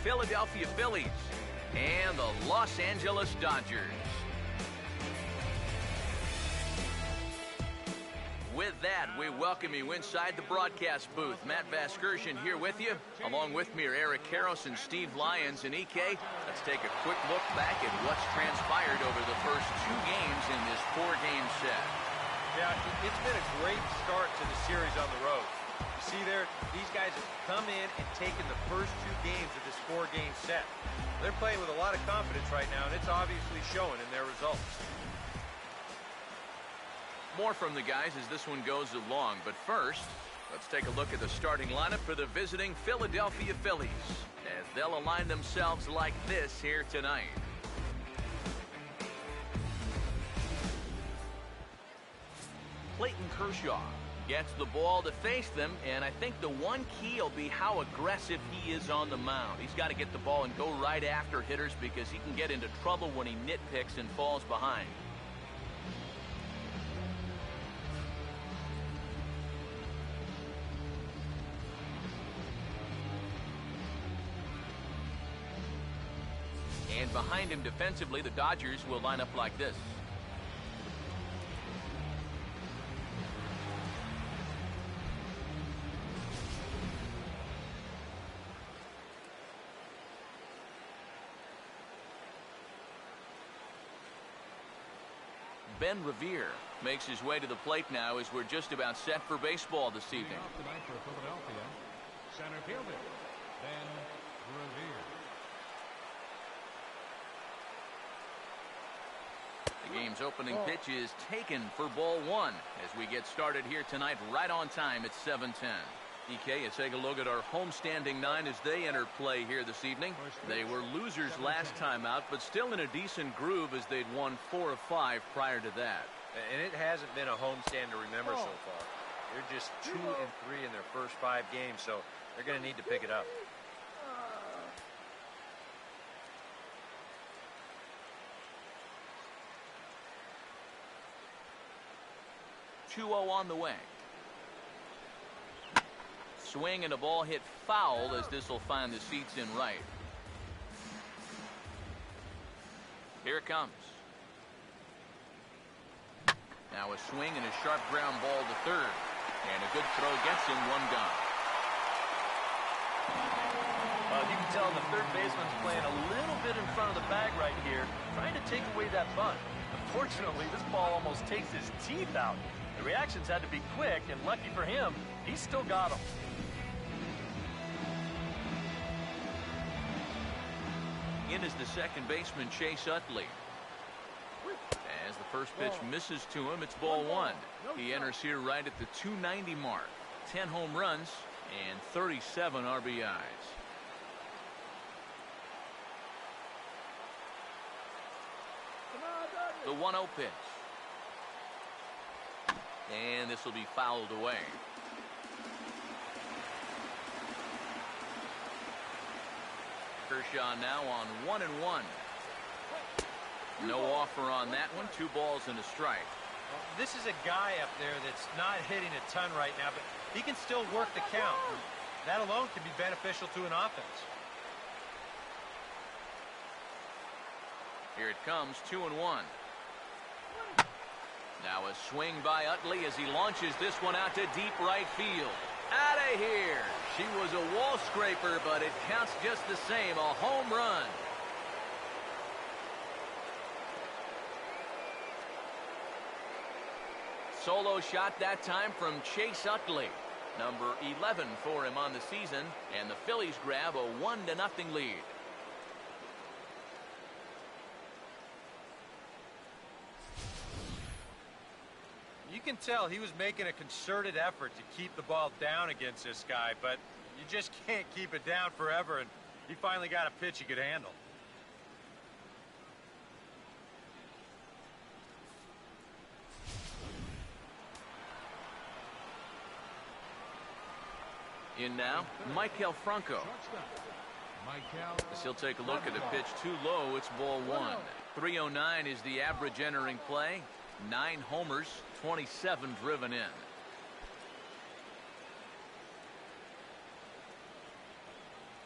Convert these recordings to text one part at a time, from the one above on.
Philadelphia Phillies and the Los Angeles Dodgers. With that, we welcome you inside the broadcast booth. Matt Vasgersian here with you. Along with me are Eric Karros and Steve Lyons. And EK, let's take a quick look back at what's transpired over the first two games in this four-game set. Yeah, it's been a great start to the series on the road. You see there, these guys have come in and taken the first two games of this four-game set. They're playing with a lot of confidence right now, and it's obviously showing in their results. More from the guys as this one goes along, but first, let's take a look at the starting lineup for the visiting Philadelphia Phillies as they'll align themselves like this here tonight. Clayton Kershaw gets the ball to face them, and I think the one key will be how aggressive he is on the mound. He's got to get the ball and go right after hitters because he can get into trouble when he nitpicks and falls behind. And behind him defensively, the Dodgers will line up like this. Ben Revere makes his way to the plate now as we're just about set for baseball this evening. Off tonight for Philadelphia, center fielder Ben Revere. The game's opening pitch is taken for ball one as we get started here tonight right on time at 7:10. EK, let's take a look at our homestanding nine as they enter play here this evening. They were losers last time out, but still in a decent groove as they'd won 4 of 5 prior to that. And it hasn't been a homestand to remember so far. They're just 2 and 3 in their first 5 games, so they're going to need to pick it up. On the way. Swing and a ball hit foul as this will find the seats in right. Here it comes. Now a swing and a sharp ground ball to third. And a good throw gets him, one gone. You can tell the third baseman's playing a little bit in front of the bag right here, trying to take away that bunt. Unfortunately, this ball almost takes his teeth out. The reactions had to be quick, and lucky for him, he still got them. In is the second baseman, Chase Utley. As the first pitch misses to him, it's ball one. He enters here right at the 290 mark. 10 home runs and 37 RBIs. The 1-0 pitch. And this will be fouled away. Kershaw now on 1-1. No offer on that one. 2 balls and a strike. Well, this is a guy up there that's not hitting a ton right now, but he can still work the count. That alone can be beneficial to an offense. Here it comes, 2-1. Now a swing by Utley as he launches this one out to deep right field. Out of here. She was a wall scraper, but it counts just the same. A home run. Solo shot that time from Chase Utley. Number 11 for him on the season, and the Phillies grab a 1-0 lead. You can tell he was making a concerted effort to keep the ball down against this guy, but you just can't keep it down forever, and he finally got a pitch he could handle. In now, Michael Franco. As he'll take a look at the pitch too low, it's ball one. 309 is the average entering play. 9 homers, 27 driven in.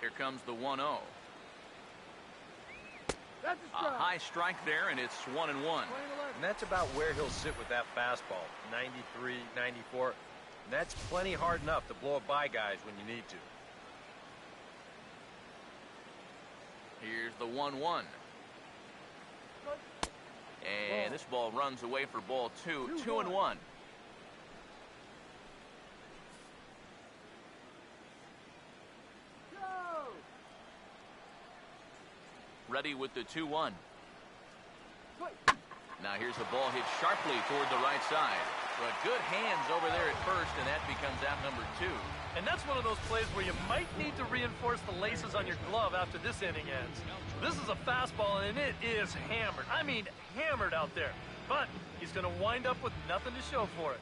Here comes the 1-0. A high strike there, and it's 1-1. And that's about where he'll sit with that fastball, 93, 94. And that's plenty hard enough to blow it by guys when you need to. Here's the 1-1. And this ball runs away for ball 2. 2-1. Ready with the 2-1. Now here's a ball hit sharply toward the right side. But good hands over there at first, and that becomes out number 2. And that's one of those plays where you might need to reinforce the laces on your glove after this inning ends. This is a fastball, and it is hammered. I mean, hammered out there. But he's going to wind up with nothing to show for it.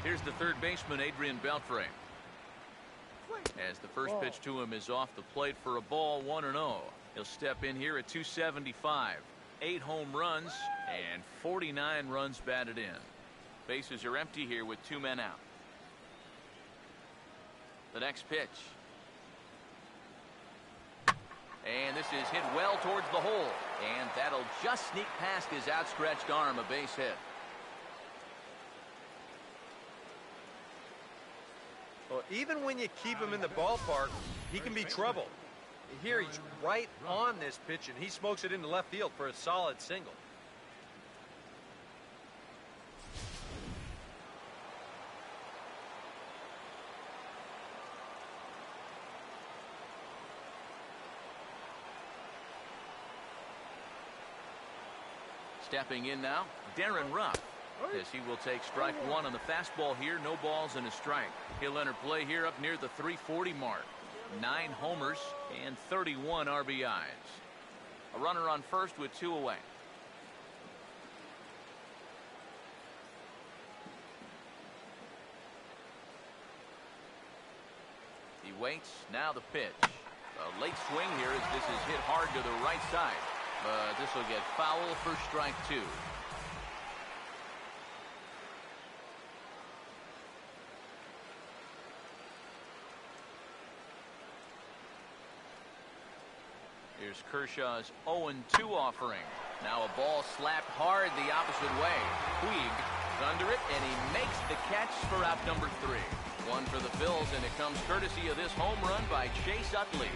Here's the third baseman, Adrian Beltre. As the first pitch to him is off the plate for a ball, 1-0. He'll step in here at 275. 8 home runs and 49 runs batted in. Bases are empty here with 2 men out. The next pitch. And this is hit well towards the hole. And that'll just sneak past his outstretched arm, a base hit. Well, even when you keep him in the ballpark, he can be trouble. Here he's right on this pitch, and he smokes it into left field for a solid single. Stepping in now, Darren Ruff, as he will take strike 1 on the fastball here. No balls and a strike. He'll enter play here up near the 340 mark. 9 homers and 31 RBIs. A runner on first with 2 away. He waits. Now the pitch. A late swing here as this is hit hard to the right side. But this will get foul for strike 2. Here's Kershaw's 0-2 offering. Now a ball slapped hard the opposite way. Puig under it, and he makes the catch for out number 3. 1 for the Phillies, and it comes courtesy of this home run by Chase Utley.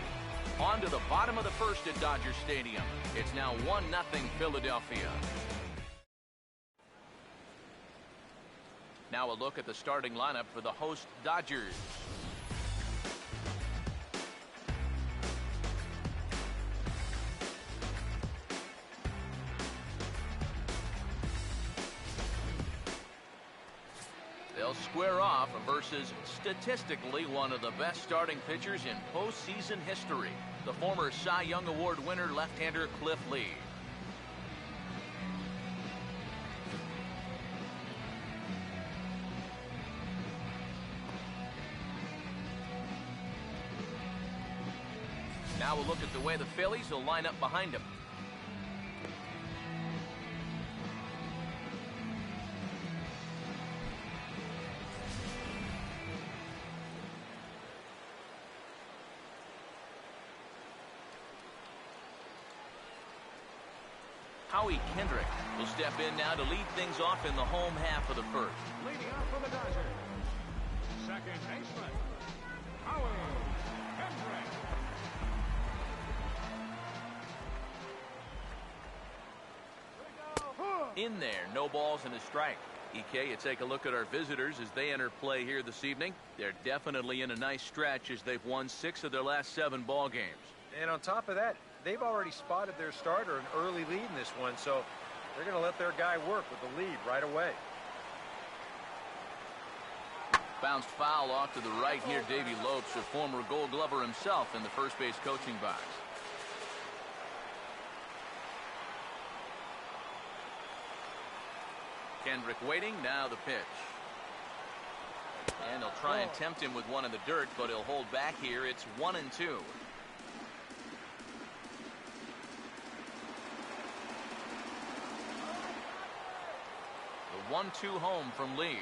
On to the bottom of the first at Dodger Stadium. It's now 1-0 Philadelphia. Now a look at the starting lineup for the host Dodgers. They'll square off versus statistically one of the best starting pitchers in postseason history, the former Cy Young Award winner left-hander Cliff Lee. Now we'll look at the way the Phillies will line up behind him. Howie Kendrick will step in now to lead things off in the home half of the first. Leading off for the Dodgers, second baseman, Howie Kendrick. In there, no balls and a strike. EK, you take a look at our visitors as they enter play here this evening. They're definitely in a nice stretch as they've won 6 of their last 7 ball games. And on top of that, they've already spotted their starter an early lead in this one, so they're going to let their guy work with the lead right away. Bounced foul off to the right near Davey Lopes, a former Gold Glover himself in the first base coaching box. Kendrick waiting, now the pitch. And they'll try and tempt him with one in the dirt, but he'll hold back here. It's 1-2. The 1-2 home from Lee.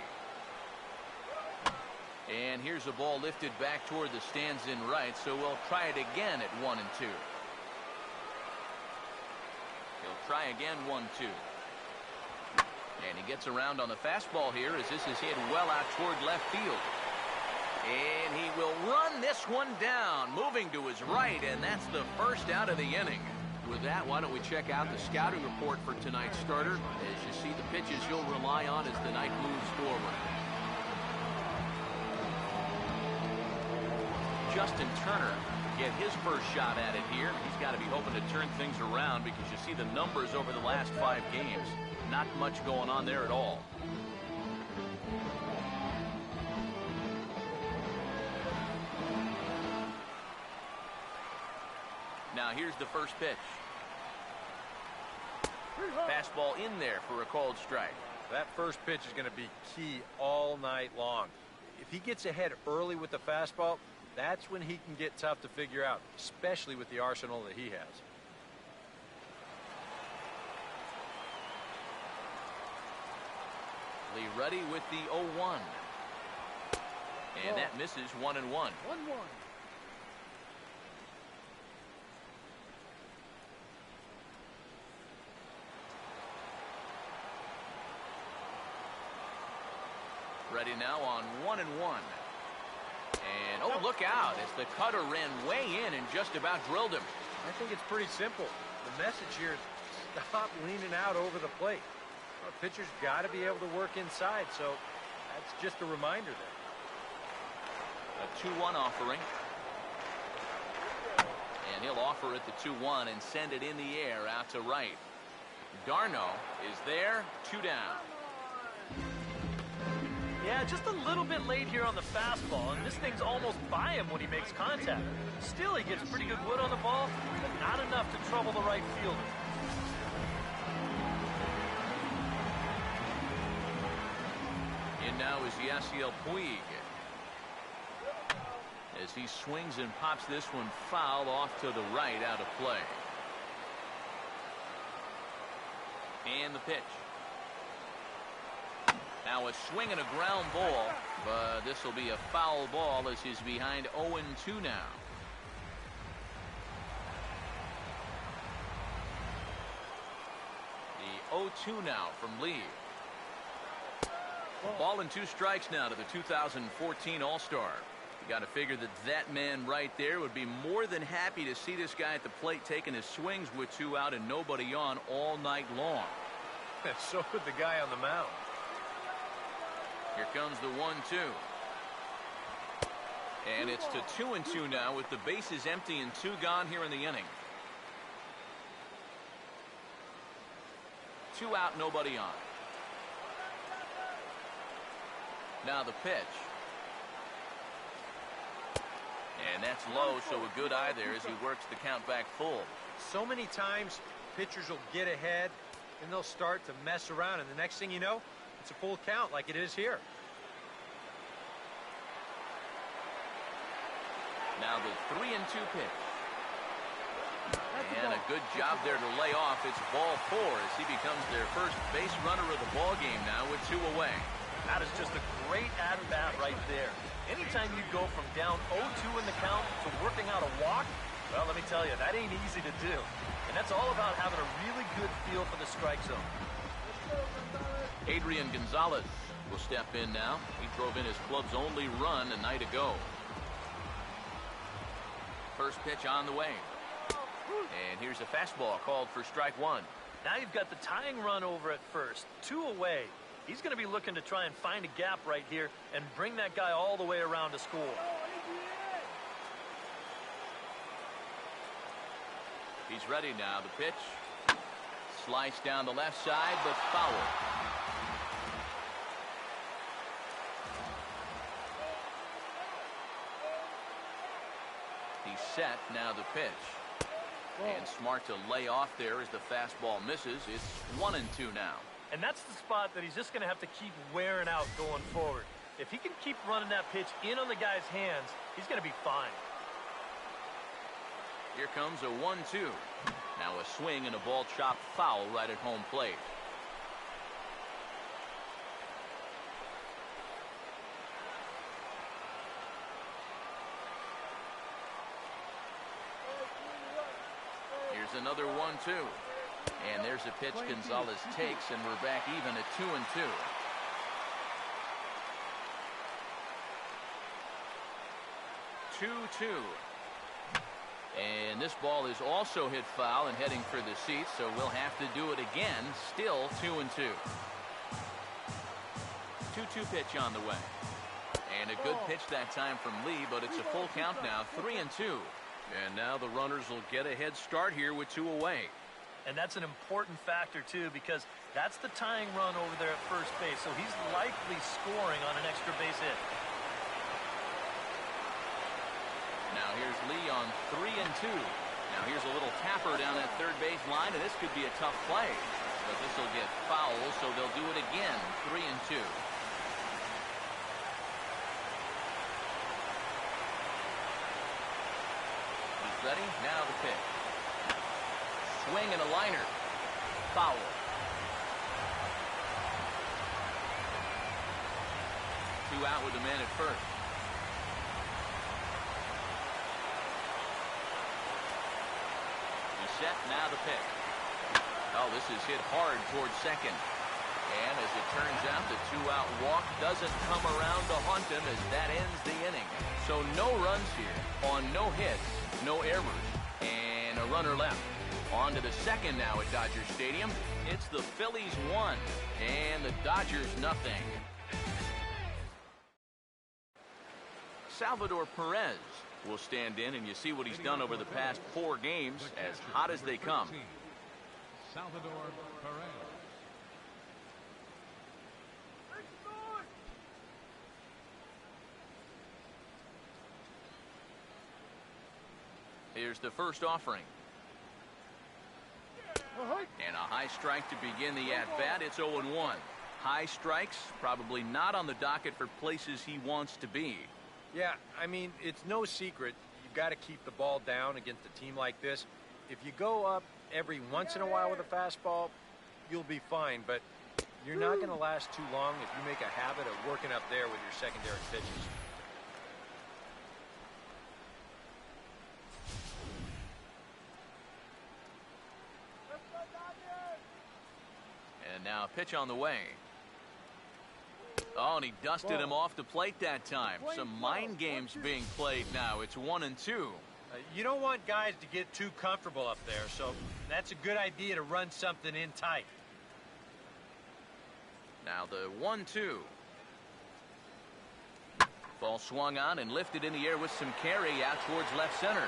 And here's a ball lifted back toward the stands in right, so we'll try it again at 1-2. He'll try again 1-2. And he gets around on the fastball here as this is hit well out toward left field. And he will run this one down, moving to his right, and that's the first out of the inning. With that, why don't we check out the scouting report for tonight's starter as you see the pitches you'll rely on as the night moves forward. Justin Turner get his first shot at it here. He's got to be hoping to turn things around because you see the numbers over the last 5 games. Not much going on there at all. Now here's the first pitch. Fastball in there for a called strike. That first pitch is going to be key all night long. If he gets ahead early with the fastball, that's when he can get tough to figure out, especially with the arsenal that he has. Lee ready with the 0-1. And that misses 1-1. 1-1. Ready now on 1-1. And oh, look out as the cutter ran way in and just about drilled him. I think it's pretty simple. The message here is stop leaning out over the plate. Our pitcher's got to be able to work inside, so that's just a reminder there. A 2-1 offering. And he'll offer it the 2-1 and send it in the air out to right. Darno is there, 2 down. Yeah, just a little bit late here on the fastball, and this thing's almost by him when he makes contact. Still, he gets pretty good wood on the ball, but not enough to trouble the right fielder. In now is Yasiel Puig. As he swings and pops this one foul off to the right out of play. And the pitch. Now a swing and a ground ball, but this will be a foul ball as he's behind 0-2 now. The 0-2 now from Lee. Ball and 2 strikes now to the 2014 All-Star. You got to figure that that man right there would be more than happy to see this guy at the plate taking his swings with 2 out and nobody on all night long. So would the guy on the mound. Here comes the 1-2. And it's to 2-2 now with the bases empty and 2 gone here in the inning. 2 out, nobody on. Now the pitch. And that's low, so a good eye there as he works the count back full. So many times pitchers will get ahead and they'll start to mess around, and the next thing you know, it's a full count like it is here. Now the 3-2 pitch. And a good job there to lay off. It's ball 4 as he becomes their first base runner of the ball game now with 2 away. That is just a great at-bat right there. Anytime you go from down 0-2 in the count to working out a walk, well, let me tell you, that ain't easy to do. And that's all about having a really good feel for the strike zone. Adrian Gonzalez will step in now. He drove in his club's only run a night ago. First pitch on the way. And here's a fastball called for strike 1. Now you've got the tying run over at first. 2 away. He's going to be looking to try and find a gap right here and bring that guy all the way around to score. He's ready now. The pitch. Sliced down the left side, but foul. He's set. Now the pitch. And smart to lay off there as the fastball misses. It's 1-2 now. And that's the spot that he's just going to have to keep wearing out going forward. If he can keep running that pitch in on the guy's hands, he's going to be fine. Here comes a 1-2. Now a swing and a ball chopped foul right at home plate. another 1-2. And there's a pitch Gonzalez takes, and we're back even at 2-2. 2-2. And this ball is also hit foul and heading for the seats, so we'll have to do it again. Still 2-2. 2-2 pitch on the way. And a good pitch that time from Lee, but it's a full count now, 3-2. And now the runners will get a head start here with 2 away. And that's an important factor, too, because that's the tying run over there at first base, so he's likely scoring on an extra base hit. Now here's Lee on 3-2. Now here's a little tapper down that third base line, and this could be a tough play. But this will get foul, so they'll do it again, 3-2. Ready? Now the pitch. Swing and a liner. Foul. Two out with the man at first. He's set. Now the pitch. Oh, this is hit hard towards second. And as it turns out, the 2-out walk doesn't come around to haunt him as that ends the inning. So no runs here on no hits. No errors, and a runner left. On to the second now at Dodger Stadium. It's the Phillies 1, and the Dodgers nothing. Salvador Perez will stand in, and you see what he's done over the past 4 games, as hot as they come. Salvador Perez. Here's the first offering. And a high strike to begin the at-bat. It's 0-1. High strikes, probably not on the docket for places he wants to be. Yeah, I mean, it's no secret. You've got to keep the ball down against a team like this. If you go up every once in a while with a fastball, you'll be fine. But you're not going to last too long if you make a habit of working up there with your secondary pitches. And now a pitch on the way. Oh, and he dusted him off the plate that time. Some mind games being played now. It's 1-2. You don't want guys to get too comfortable up there, so that's a good idea to run something in tight. Now the 1-2. Ball swung on and lifted in the air with some carry out towards left center.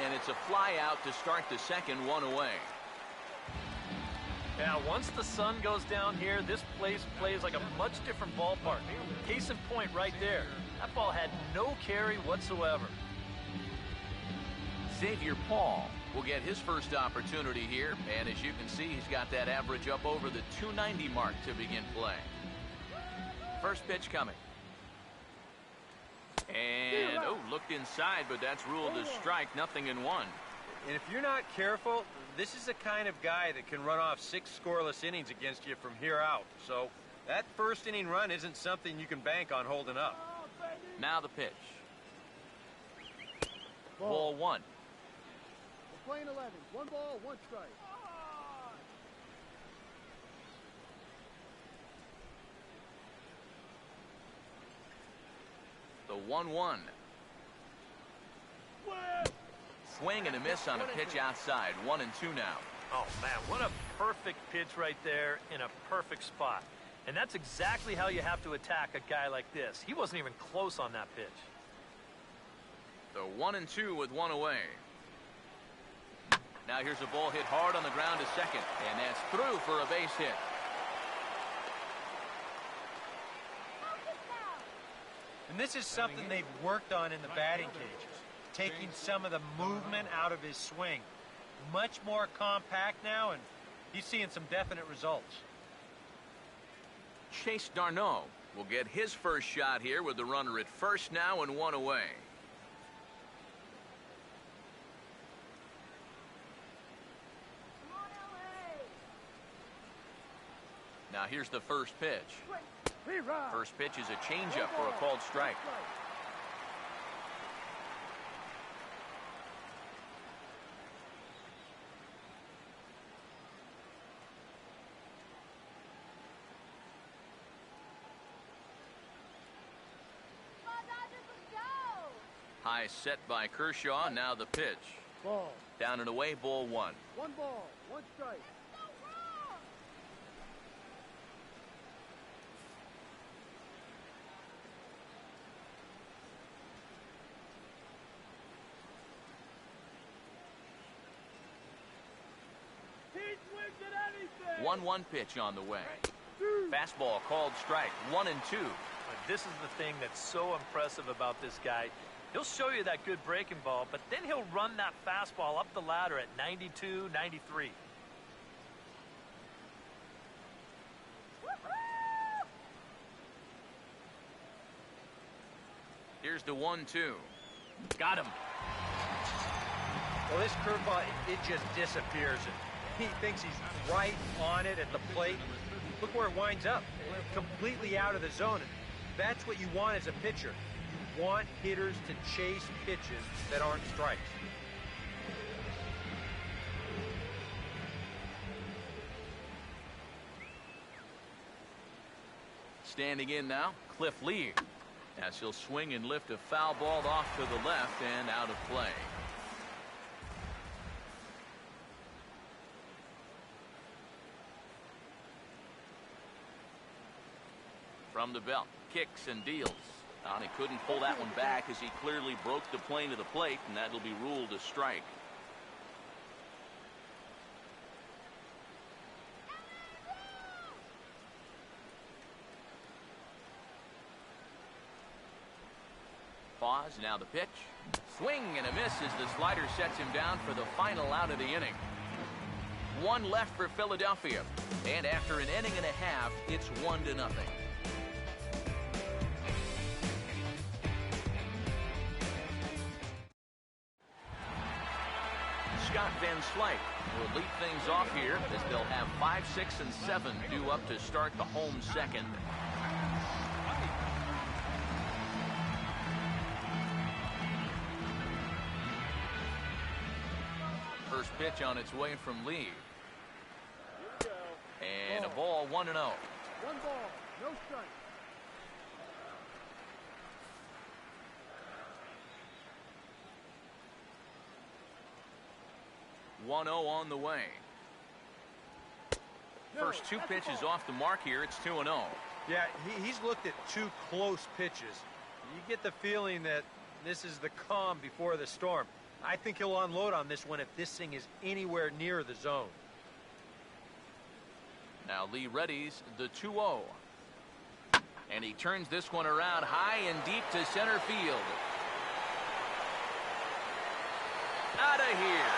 And it's a fly out to start the second, 1 away. Yeah, once the sun goes down here, this place plays like a much different ballpark. Case in point right there. That ball had no carry whatsoever. Xavier Paul will get his first opportunity here. And as you can see, he's got that average up over the 290 mark to begin play. First pitch coming. And, oh, looked inside, but that's ruled a strike, 0-1. And if you're not careful, this is the kind of guy that can run off 6 scoreless innings against you from here out. So that first inning run isn't something you can bank on holding up. Now the pitch. Ball 1. We're playing 11. 1 ball, 1 strike. The 1-1. Swing and a miss on a pitch outside. 1-2 now. Oh, man, what a perfect pitch right there in a perfect spot. And that's exactly how you have to attack a guy like this. He wasn't even close on that pitch. The 1-2 with 1 away. Now here's a ball hit hard on the ground to second. And that's through for a base hit. And this is something they've worked on in the batting cages. Taking some of the movement out of his swing. Much more compact now, and he's seeing some definite results. Chase Darno will get his first shot here with the runner at first now and 1 away. Now here's the first pitch. First pitch is a changeup for a called strike. High set by Kershaw. Now the pitch. Ball. Down and away, ball one. 1 ball, 1 strike. He swings at anything. 1-1 pitch on the way. Fastball called strike. 1-2. But this is the thing that's so impressive about this guy. He'll show you that good breaking ball, but then he'll run that fastball up the ladder at 92, 93. Here's the 1-2. Got him. Well, this curveball, it just disappears. He thinks he's right on it at the plate. Look where it winds up. Completely out of the zone. That's what you want as a pitcher. You want hitters to chase pitches that aren't strikes. Standing in now, Cliff Lee. As he'll swing and lift a foul ball off to the left and out of play. From the belt, kicks and deals. He couldn't pull that one back as he clearly broke the plane of the plate, and that'll be ruled a strike. Pause, now the pitch. Swing and a miss as the slider sets him down for the final out of the inning. 1 left for Philadelphia, and after an inning and a half, it's 1-0. Scott Van Slyke will lead things off here as they'll have 5, 6, and 7 due up to start the home second. First pitch on its way from Lee. And a ball, 1-0. 1 ball, no strike. 1-0 on the way. First 2 pitches off the mark here. It's 2-0. Yeah, he's looked at 2 close pitches. You get the feeling that this is the calm before the storm. I think he'll unload on this one if this thing is anywhere near the zone. Now Lee readies the 2-0. And he turns this one around high and deep to center field. Out of here.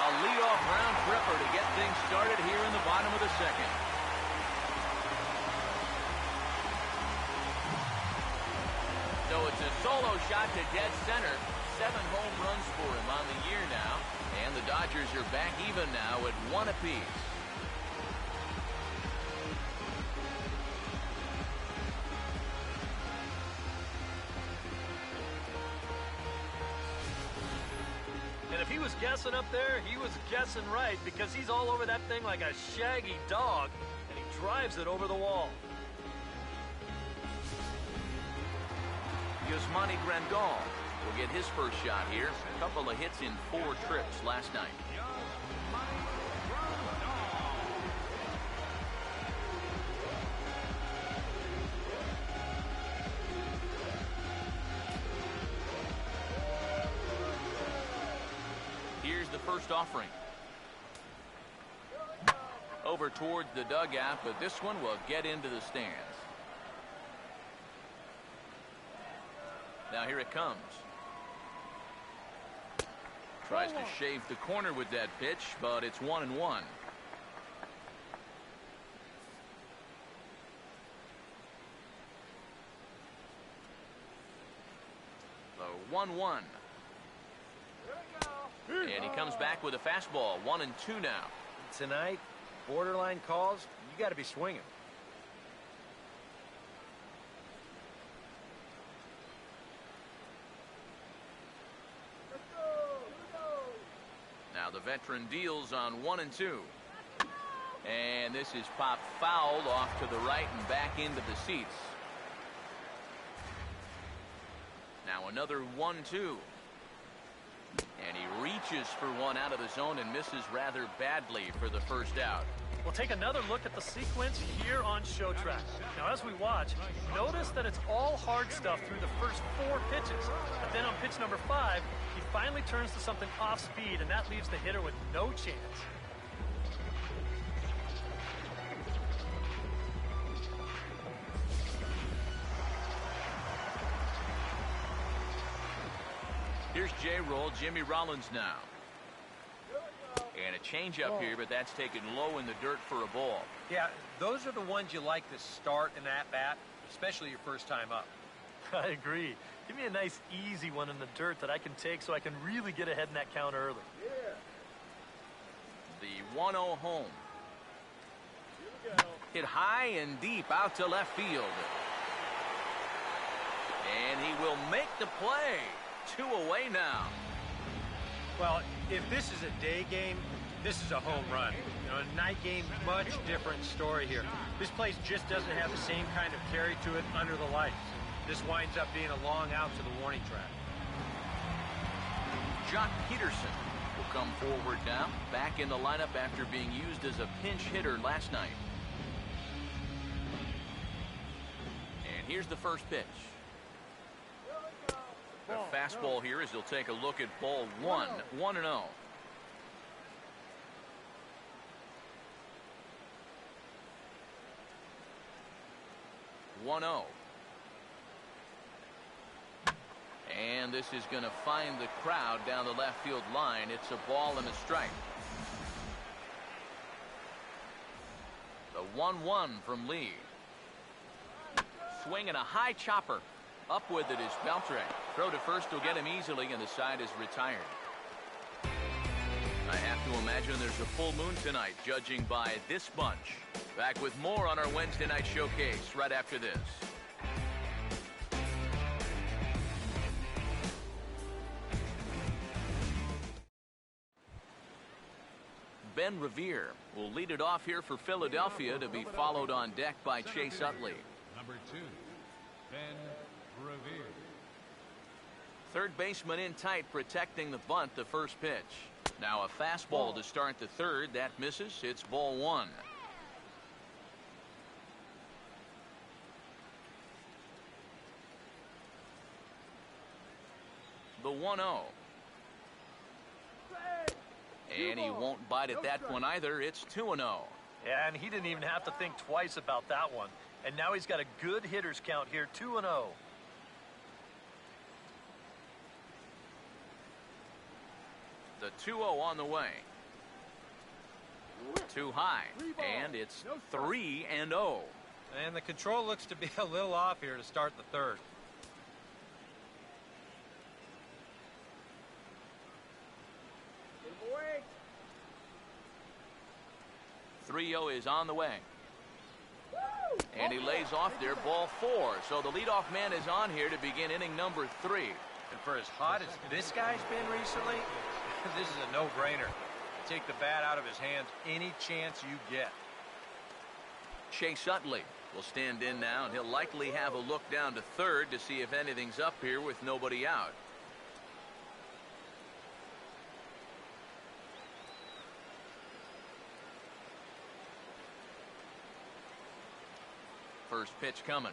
A leadoff round tripper to get things started here in the bottom of the second. So it's a solo shot to dead center. 7 home runs for him on the year now. And the Dodgers are back even now at 1 apiece. And if he was guessing up there, he was guessing right, because he's all over that thing like a shaggy dog, and he drives it over the wall. Yasmani Grandal will get his first shot here. A couple of hits in 4 trips last night. Here's the first offering. Over towards the dugout, but this one will get into the stands. Now here it comes. Tries to shave the corner with that pitch, but it's 1-1. So 1-1. And he comes back with a fastball. 1-2 now. Tonight, borderline calls, you got to be swinging. Now the veteran deals on 1-2. And this is popped fouled off to the right and back into the seats. Now another 1-2. And he reaches for one out of the zone and misses rather badly for the first out. We'll take another look at the sequence here on Show Track. Now, as we watch, notice that it's all hard stuff through the first 4 pitches. But then on pitch number 5, he finally turns to something off speed, and that leaves the hitter with no chance. Here's J-Roll, Jimmy Rollins now. And a changeup here, but that's taken low in the dirt for a ball. Yeah, those are the ones you like to start in that bat, especially your first time up. I agree. Give me a nice, easy one in the dirt that I can take so I can really get ahead in that count early. The 1-0 home. Hit high and deep out to left field. And he will make the play. 2 away now. Well, if this is a day game, this is a home run. You know, a night game, much different story here. This place just doesn't have the same kind of carry to it under the lights. This winds up being a long out to the warning track. Jock Peterson will come forward now, back in the lineup after being used as a pinch hitter last night. And here's the first pitch. A fastball here as he'll take a look at ball 1, 1-0. And this is going to find the crowd down the left field line. It's a ball and a strike. The 1-1 from Lee. Swinging a high chopper. Up with it is Beltre. Throw to first will get him easily, and the side is retired. I have to imagine there's a full moon tonight, judging by this bunch. Back with more on our Wednesday night showcase right after this. Ben Revere will lead it off here for Philadelphia, to be followed on deck by Chase Utley. Number 2, Ben Revere. Third baseman in tight, protecting the bunt, the first pitch. Now a fastball to start the third. That misses. It's ball 1. The 1-0. And he won't bite at that one either. It's 2-0. Yeah, and he didn't even have to think twice about that one. And now he's got a good hitter's count here, 2-0. The 2-0 on the way. Too high, and it's 3-0. And the control looks to be a little off here to start the third. Wait. 3-0 is on the way. And he lays off there, ball 4. So the leadoff man is on here to begin inning number 3. And for as hot as this guy's been recently, this is a no-brainer. Take the bat out of his hands any chance you get. Chase Utley will stand in now, and he'll likely have a look down to third to see if anything's up here with nobody out. First pitch coming.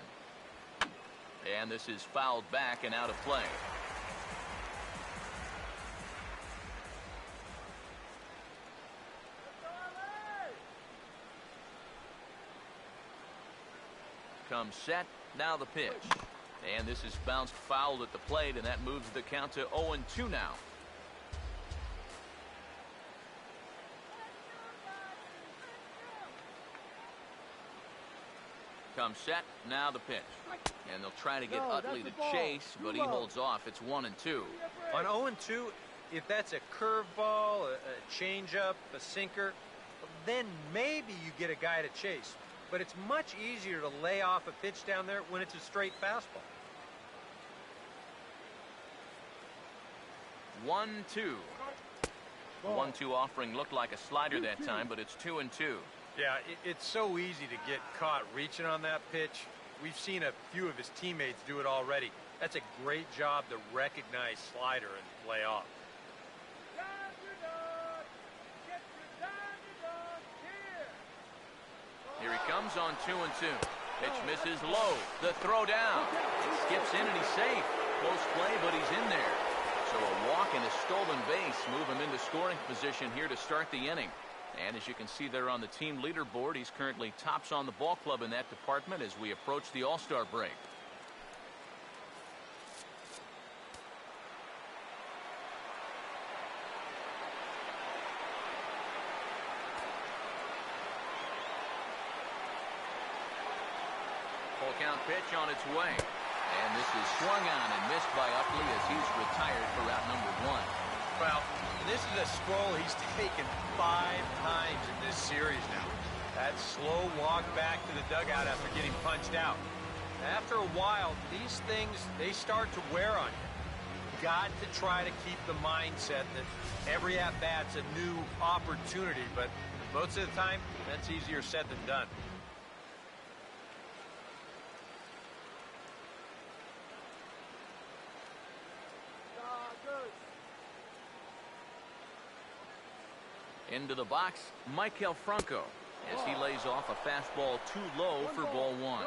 And this is fouled back and out of play. Comes set, now the pitch. And this is bounced foul at the plate, and that moves the count to 0-2 now. Comes set, now the pitch. And they'll try to get Utley to chase, but he holds off. It's 1-2. On 0-2, if that's a curveball, a changeup, a sinker, then maybe you get a guy to chase. But it's much easier to lay off a pitch down there when it's a straight fastball. 1-2. 1-2 offering looked like a slider that time, but it's 2-2. Yeah, it's so easy to get caught reaching on that pitch. We've seen a few of his teammates do it already. That's a great job to recognize slider and lay off. Here he comes on 2-2. Pitch misses low. The throw down. It skips in and he's safe. Close play, but he's in there. So a walk and a stolen base move him into scoring position here to start the inning. And as you can see there on the team leaderboard, he's currently tops on the ball club in that department as we approach the All-Star break. Full count pitch on its way. And this is swung on and missed by Utley as he's retired for out number 1. Well, this is a stroll he's taken 5 times in this series now. That slow walk back to the dugout after getting punched out. After a while, these things, they start to wear on you. Got to try to keep the mindset that every at-bat's a new opportunity, but most of the time, that's easier said than done. Into the box, Michael Franco, as he lays off a fastball too low for ball 1.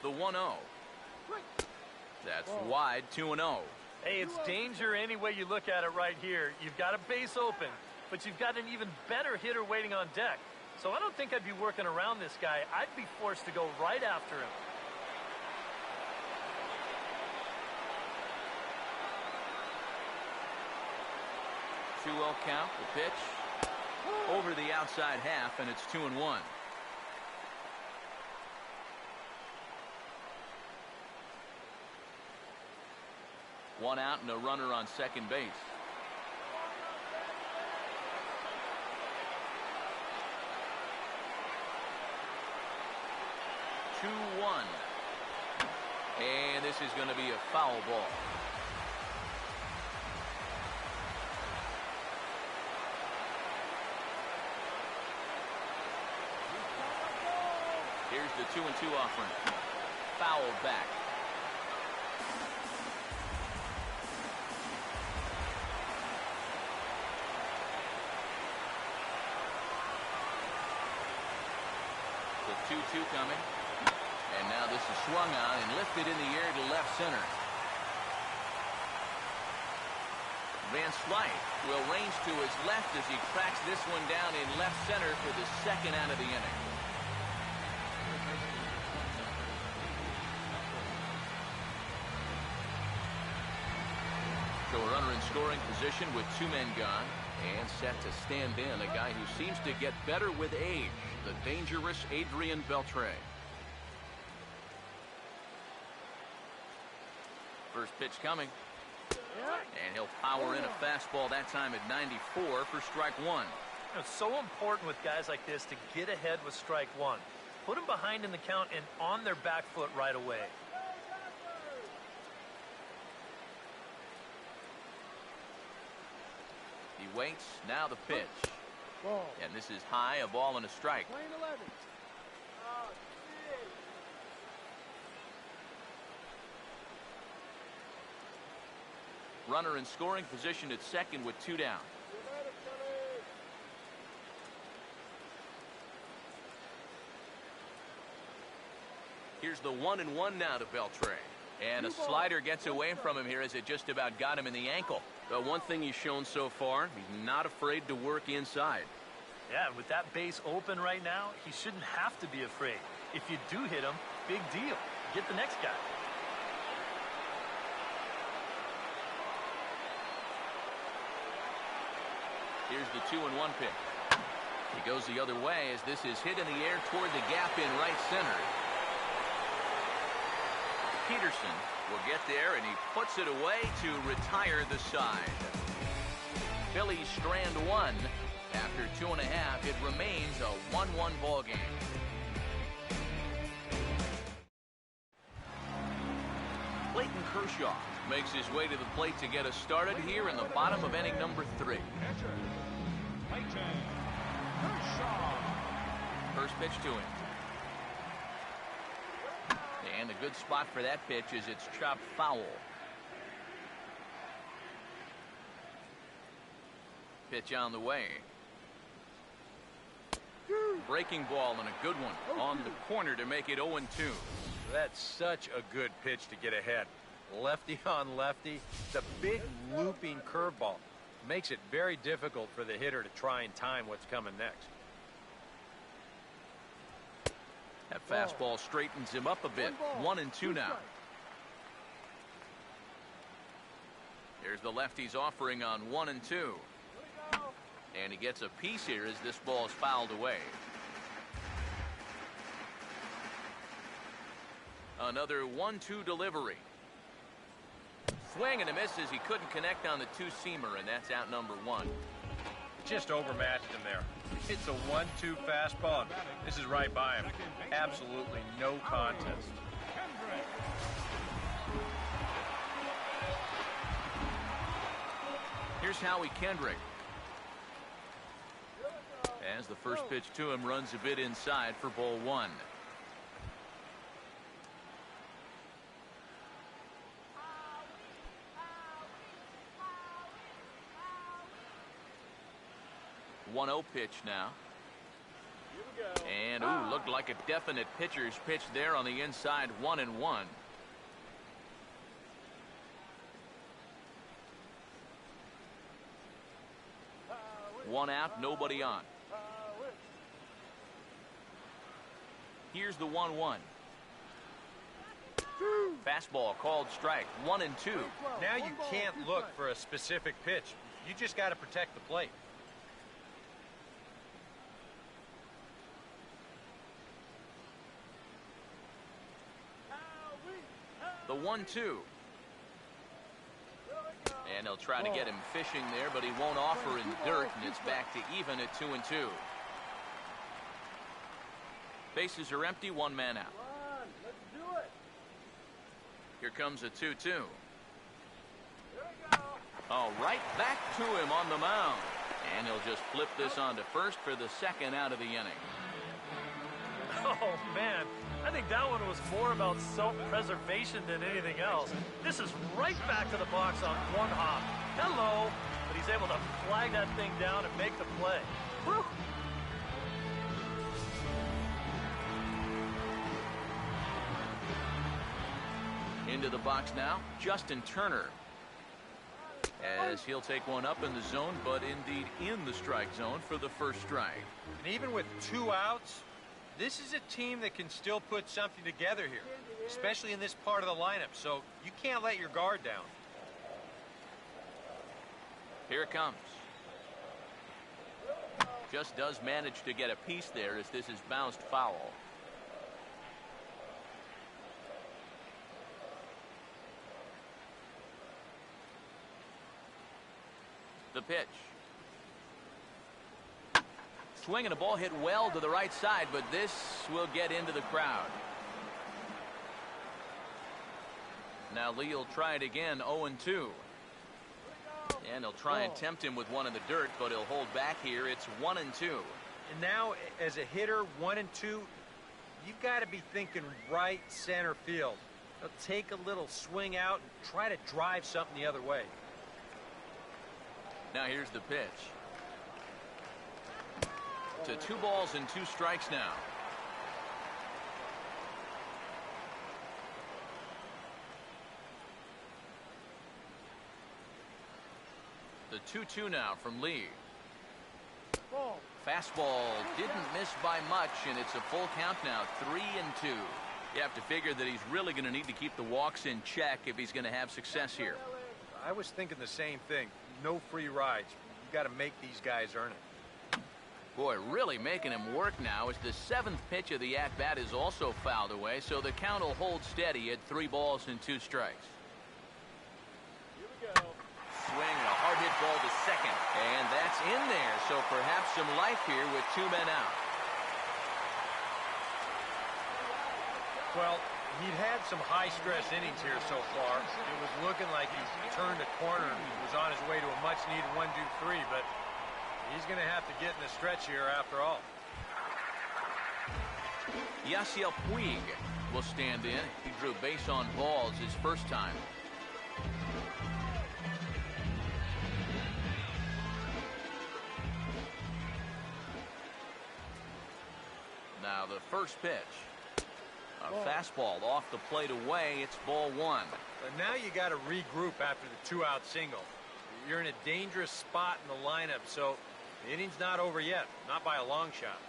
The 1-0. That's wide, 2-0. Hey, it's danger any way you look at it right here. You've got a base open, but you've got an even better hitter waiting on deck. So I don't think I'd be working around this guy. I'd be forced to go right after him. 2-0 count, the pitch over the outside half, and it's 2-1. One out and a runner on second base. Two, 1. And this is going to be a foul ball. Here's the 2-2 offering. Fouled back. The 2-2 coming. And now this is swung on and lifted in the air to left center. Van Slyke will range to his left as he cracks this one down in left center for the second out of the inning. So a runner in scoring position with 2 men gone and set to stand in a guy who seems to get better with age, the dangerous Adrian Beltre. First pitch coming. And he'll power in a fastball that time at 94 for strike 1. It's so important with guys like this to get ahead with strike 1. Put them behind in the count and on their back foot right away. He waits. Now the pitch. And this is high, a ball and a strike. Lane 11. Runner in scoring position at second with 2 down. Here's the 1-1 now to Beltre. And a slider gets away from him here as it just about got him in the ankle. But one thing he's shown so far, he's not afraid to work inside. Yeah, with that base open right now, he shouldn't have to be afraid. If you do hit him, big deal. Get the next guy. Here's the 2-1 pitch. He goes the other way as this is hit in the air toward the gap in right center. Peterson will get there, and he puts it away to retire the side. Phillies strand 1. After 2.5, it remains a 1-1 ball game. Kershaw makes his way to the plate to get us started here in the bottom of inning number 3. Pitcher, Clayton Kershaw. First pitch to him. And a good spot for that pitch is it's chopped foul. Pitch on the way. Breaking ball and a good one on the corner to make it 0-2. That's such a good pitch to get ahead. Lefty on lefty. The big looping curveball makes it very difficult for the hitter to try and time what's coming next. That fastball straightens him up a bit. 1-2 now. Here's the lefty's offering on 1-2. And he gets a piece here as this ball is fouled away. Another 1-2 delivery. Swing and a miss as he couldn't connect on the two-seamer, and that's out number 1. Just overmatched him there. It's a 1-2 fastball. This is right by him. Absolutely no contest. Here's Howie Kendrick. As the first pitch to him runs a bit inside for ball 1. One-0 pitch now. And looked like a definite pitcher's pitch there on the inside. 1-1. One out, nobody on. Here's the 1-1. Fastball called strike. 1-2. Now you can't look for a specific pitch. You just got to protect the plate. The 1-2. And they'll try to get him fishing there, but he won't offer in dirt, and it's back to even at 2-2. Bases are empty, one man out. Let's do it. Here comes a 2-2. Oh, right back to him on the mound. And he'll just flip this on to first for the second out of the inning. Oh, man. I think that one was more about self-preservation than anything else. This is right back to the box on one hop. Hello. But he's able to flag that thing down and make the play. Whew. Into the box now, Justin Turner. As he'll take one up in the zone, but indeed in the strike zone for the first strike. And even with 2 outs, this is a team that can still put something together here, especially in this part of the lineup, so you can't let your guard down. Here it comes. Just does manage to get a piece there as this is bounced foul. The pitch. Swing and a ball hit well to the right side, but this will get into the crowd. Now Lee will try it again, 0-2. And he'll try and tempt him with one in the dirt, but he'll hold back here. It's 1-2. And now, as a hitter, 1-2, you've got to be thinking right center field. They'll take a little swing out and try to drive something the other way. Now here's the pitch. To 2 balls and 2 strikes now. The 2-2 now from Lee. Fastball didn't miss by much, and it's a full count now, 3-2. You have to figure that he's really going to need to keep the walks in check if he's going to have success here. I was thinking the same thing. No free rides. You got to make these guys earn it. Boy, really making him work now as the 7th pitch of the at-bat is also fouled away, so the count will hold steady at 3 balls and 2 strikes. Here we go. Swing and a hard hit ball to second, and that's in there, so perhaps some life here with 2 men out. Well, He'd had some high-stress innings here so far. It was looking like he turned a corner and was on his way to a much-needed 1-2-3, but he's going to have to get in the stretch here after all. Yasiel Puig will stand in. He drew base on balls his first time. Now the first pitch. A fastball off the plate away. It's ball one. But now you got to regroup after the 2-out single. You're in a dangerous spot in the lineup, so the inning's not over yet. Not by a long shot.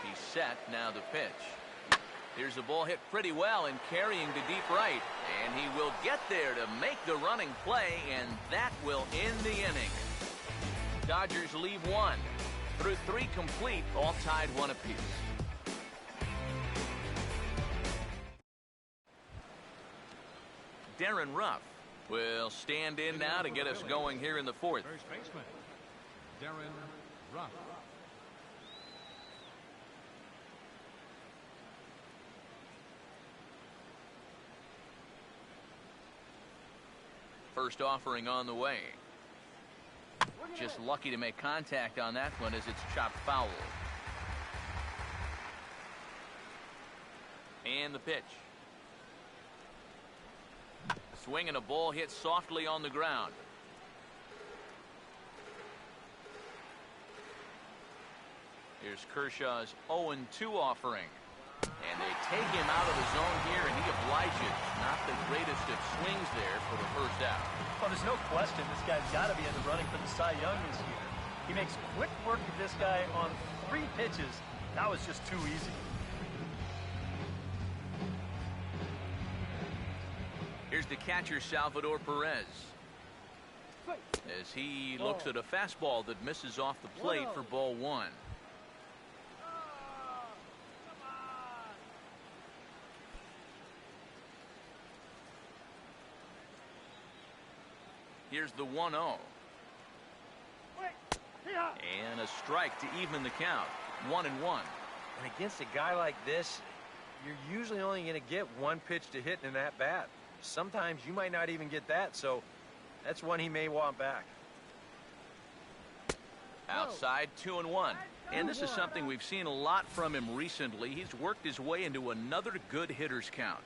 He's set. Now the pitch. Here's a ball hit pretty well and carrying to deep right. And he will get there to make the running play, and that will end the inning. Dodgers leave one. Through 3 complete, all tied 1 apiece. Darren Ruff will stand in now to get us going here in the 4th. First baseman, Darren Ruff. First offering on the way. Just lucky to make contact on that one as it's chopped foul. And the pitch. Swing and a ball hit softly on the ground. Here's Kershaw's 0-2 offering. And they take him out of the zone here, and he obliges. Not the greatest of swings there for the first out. Well, there's no question this guy's got to be in the running for the Cy Young this year. He makes quick work of this guy on 3 pitches. That was just too easy. Here's the catcher, Salvador Perez. As he looks at a fastball that misses off the plate for ball 1. Here's the 1-0. And a strike to even the count. 1-1. And against a guy like this, you're usually only going to get 1 pitch to hit in that bat. Sometimes you might not even get that, so that's one he may want back. Outside, 2-1. And this is something we've seen a lot from him recently. He's worked his way into another good hitter's count.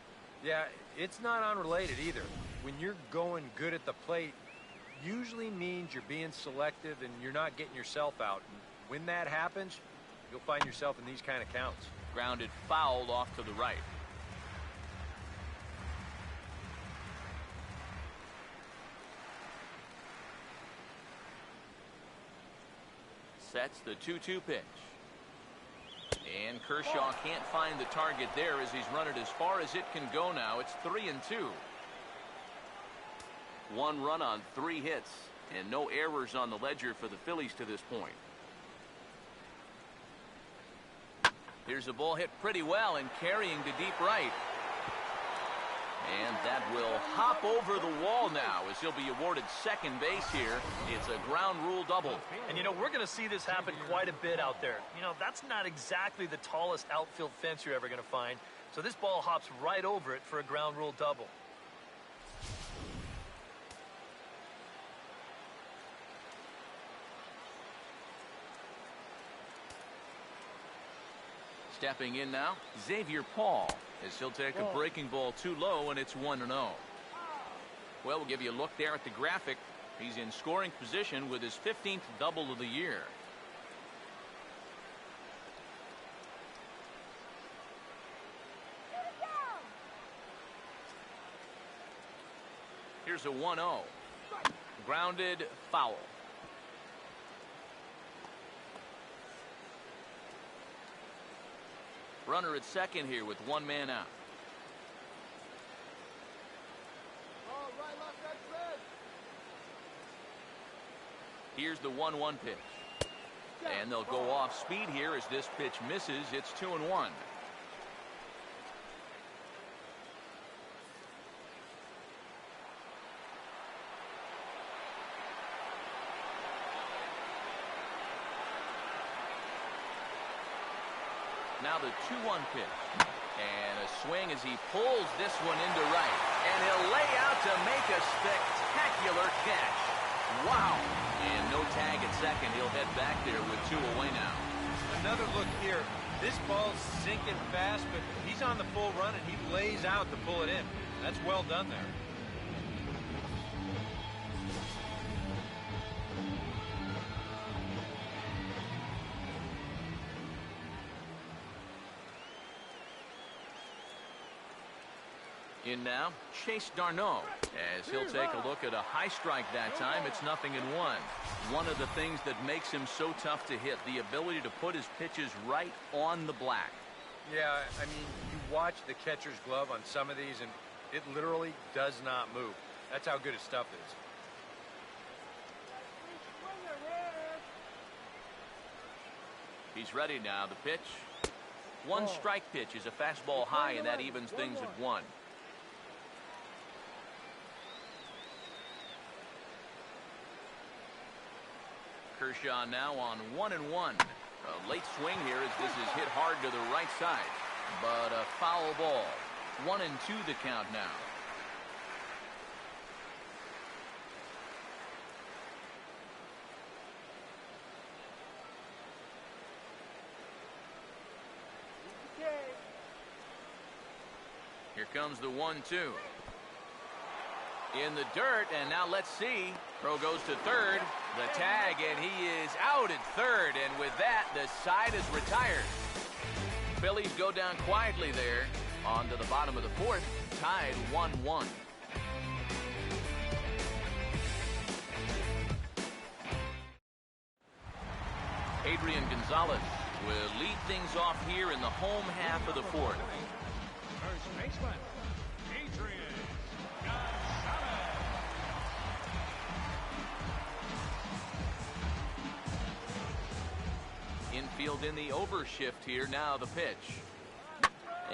Yeah, it's not unrelated either. When you're going good at the plate, usually means you're being selective and you're not getting yourself out. And when that happens, you'll find yourself in these kind of counts. Grounded foul off to the right. Sets the 2-2 pitch. And Kershaw can't find the target there as he's run it as far as it can go now. It's 3-2. 1 run on 3 hits and no errors on the ledger for the Phillies to this point. Here's a ball hit pretty well and carrying to deep right. And that will hop over the wall now as he'll be awarded second base here. It's a ground rule double. And you know, we're going to see this happen quite a bit out there. You know, that's not exactly the tallest outfield fence you're ever going to find. So this ball hops right over it for a ground rule double. Stepping in now, Xavier Paul, as he'll take a breaking ball too low, and it's 1-0. Well, we'll give you a look there at the graphic. He's in scoring position with his 15th double of the year. Here's a 1-0. Grounded foul. Runner at second here with 1 man out. Here's the 1-1 pitch. And they'll go off speed here as this pitch misses. It's 2-1. Now the 2-1 pitch. And a swing as he pulls this one into right. And he'll lay out to make a spectacular catch. Wow. And no tag at second. He'll head back there with 2 away now. Another look here. This ball's sinking fast, but he's on the full run, and he lays out to pull it in. That's well done there. In now, Chase Darno, as he'll take a look at a high strike that time. It's 0-1. One of the things that makes him so tough to hit, the ability to put his pitches right on the black. Yeah, I mean, you watch the catcher's glove on some of these, and it literally does not move. That's how good his stuff is. He's ready now. The pitch. One strike pitch is a fastball high, and that evens things at 1. Kershaw now on 1-1. A late swing here as this is hit hard to the right side, but a foul ball. 1-2 the count now. Here comes the 1-2. In the dirt, and now let's see. Throw goes to third. The tag, and he is out at third, and with that, the side is retired. Phillies go down quietly there on to the bottom of the 4th, tied 1-1. Adrian Gonzalez will lead things off here in the home half of the 4th. First baseman, Adrian Gonzalez. Infield in the overshift here. Now the pitch.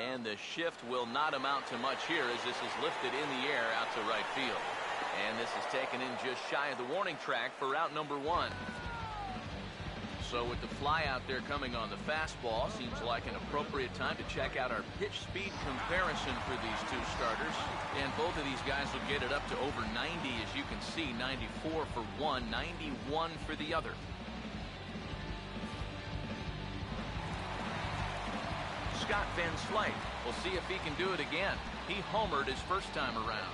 And the shift will not amount to much here as this is lifted in the air out to right field. And this is taken in just shy of the warning track for out number 1. So with the fly out there coming on the fastball, seems like an appropriate time to check out our pitch speed comparison for these two starters. And both of these guys will get it up to over 90, as you can see. 94 for one, 91 for the other. Scott Van Slyke. We'll see if he can do it again. He homered his first time around.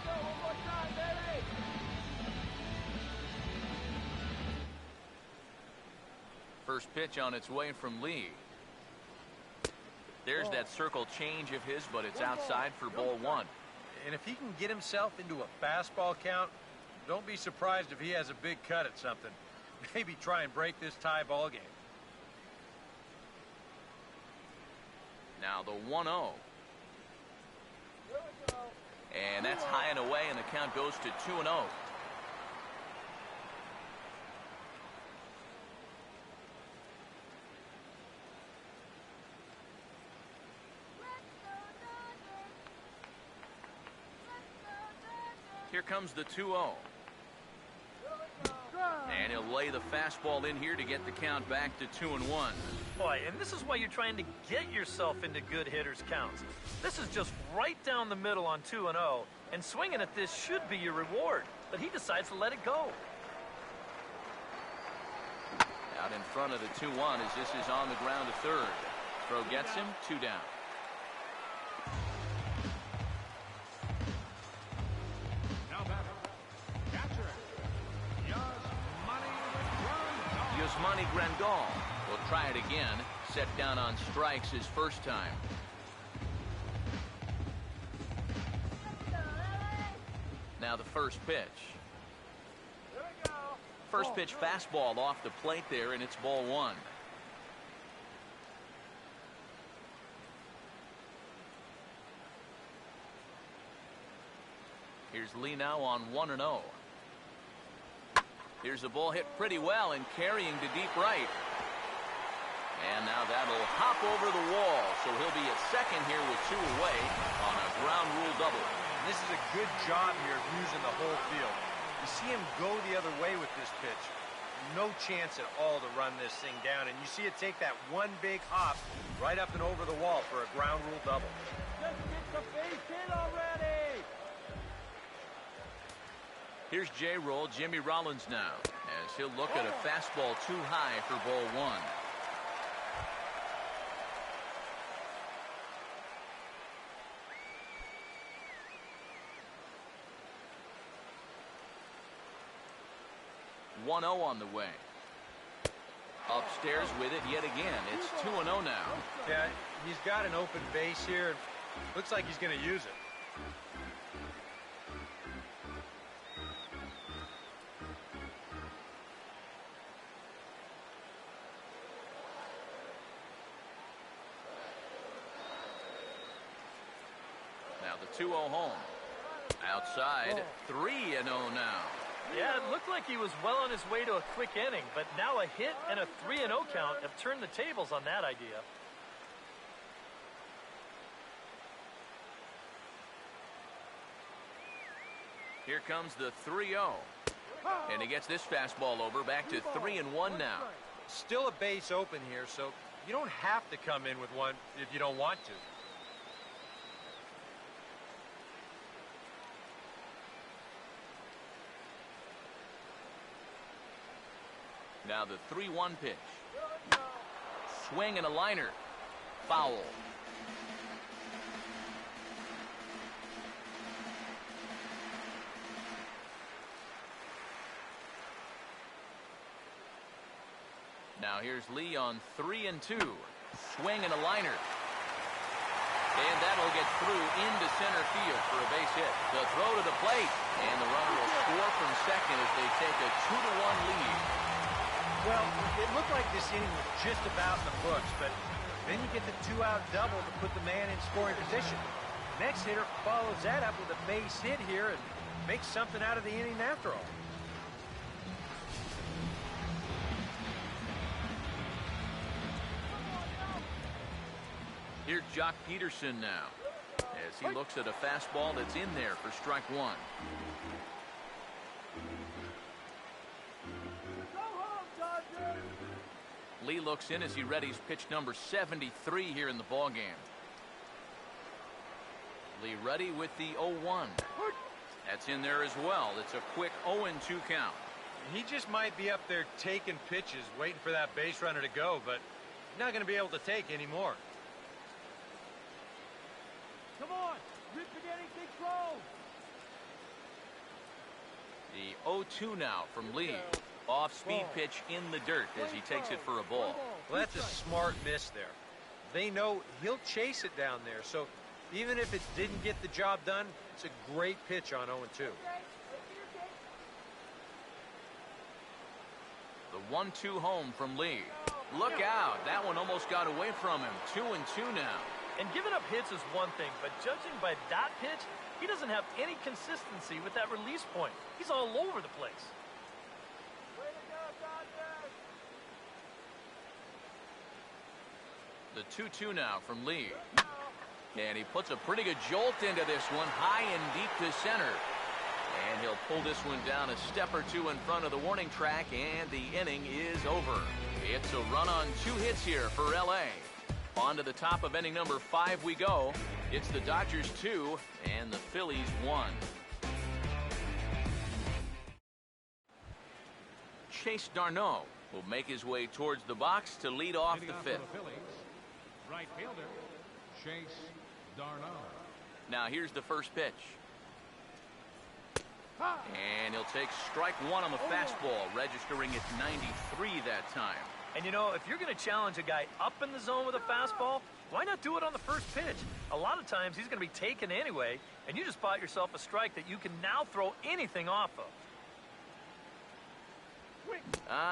First pitch on its way from Lee. There's that circle change of his, but it's outside for ball 1. And if he can get himself into a fastball count, don't be surprised if he has a big cut at something. Maybe try and break this tie ball game. Now the 1-0. And that's high and away, and the count goes to 2-0. Here comes the 2-0. And he'll lay the fastball in here to get the count back to 2-1. Boy, and this is why you're trying to get yourself into good hitters' counts. This is just right down the middle on 2-0, and swinging at this should be your reward, but he decides to let it go. Out in front of the 2-1 as this is on the ground to third. Throw gets him, 2 down. Yasmani Grandal will try it again. Set down on strikes his first time. Now the first pitch. First pitch fastball off the plate there, and it's ball 1. Here's Lee now on 1-0. Here's the ball hit pretty well and carrying to deep right. And now that'll hop over the wall. So he'll be at second here with 2 away on a ground rule double. And this is a good job here of using the whole field. You see him go the other way with this pitch. no chance at all to run this thing down, and you see it take that one big hop right up and over the wall for a ground rule double. Just get the base hit already! Here's J-Roll, Jimmy Rollins now, as he'll look at a fastball too high for ball one. One 0 on the way. Upstairs with it yet again. It's 2-0 now. Yeah, he's got an open base here. Looks like he's going to use it. Now the 2-0 home. Outside, 3-0 now. Yeah, it looked like he was well on his way to a quick inning, but now a hit and a 3-0 count have turned the tables on that idea. Here comes the 3-0. And he gets this fastball over, back to 3-1 now. Still a base open here, so you don't have to come in with one if you don't want to. Now the 3-1 pitch. Swing and a liner. Foul. Now here's Lee on 3-2. Swing and a liner. And that'll get through into center field for a base hit. The throw to the plate. And the runner will score from second as they take a 2-1 lead. Well, it looked like this inning was just about in the books, but then you get the 2-out double to put the man in scoring position. Next hitter follows that up with a base hit here and makes something out of the inning after all. Here's Jock Peterson now, as he looks at a fastball that's in there for strike one. Lee looks in as he readies pitch number 73 here in the ballgame. Lee ready with the 0-1. That's in there as well. It's a quick 0-2 count. He just might be up there taking pitches, waiting for that base runner to go, but he's not going to be able to take anymore. Come on! You're getting control! The 0-2 now from Lee. Off-speed pitch in the dirt as he takes it for a ball. Well, that's a smart miss there. They know he'll chase it down there, so even if it didn't get the job done, it's a great pitch on 0-2. The 1-2 home from Lee. Look out. That one almost got away from him. 2-2 now. And giving up hits is one thing, but judging by that pitch, he doesn't have any consistency with that release point. He's all over the place. The 2-2 now from Lee. And he puts a pretty good jolt into this one, high and deep to center. And he'll pull this one down a step or two in front of the warning track, and the inning is over. It's a run on 2 hits here for L.A. On to the top of inning number 5 we go. It's the Dodgers 2 and the Phillies 1. Chase Darno will make his way towards the box to lead off the 5th. Right fielder, Chase Darno. Now here's the first pitch. And he'll take strike one on the fastball, registering at 93 that time. And you know, if you're going to challenge a guy up in the zone with a fastball, why not do it on the first pitch? A lot of times he's going to be taken anyway, and you just bought yourself a strike that you can now throw anything off of.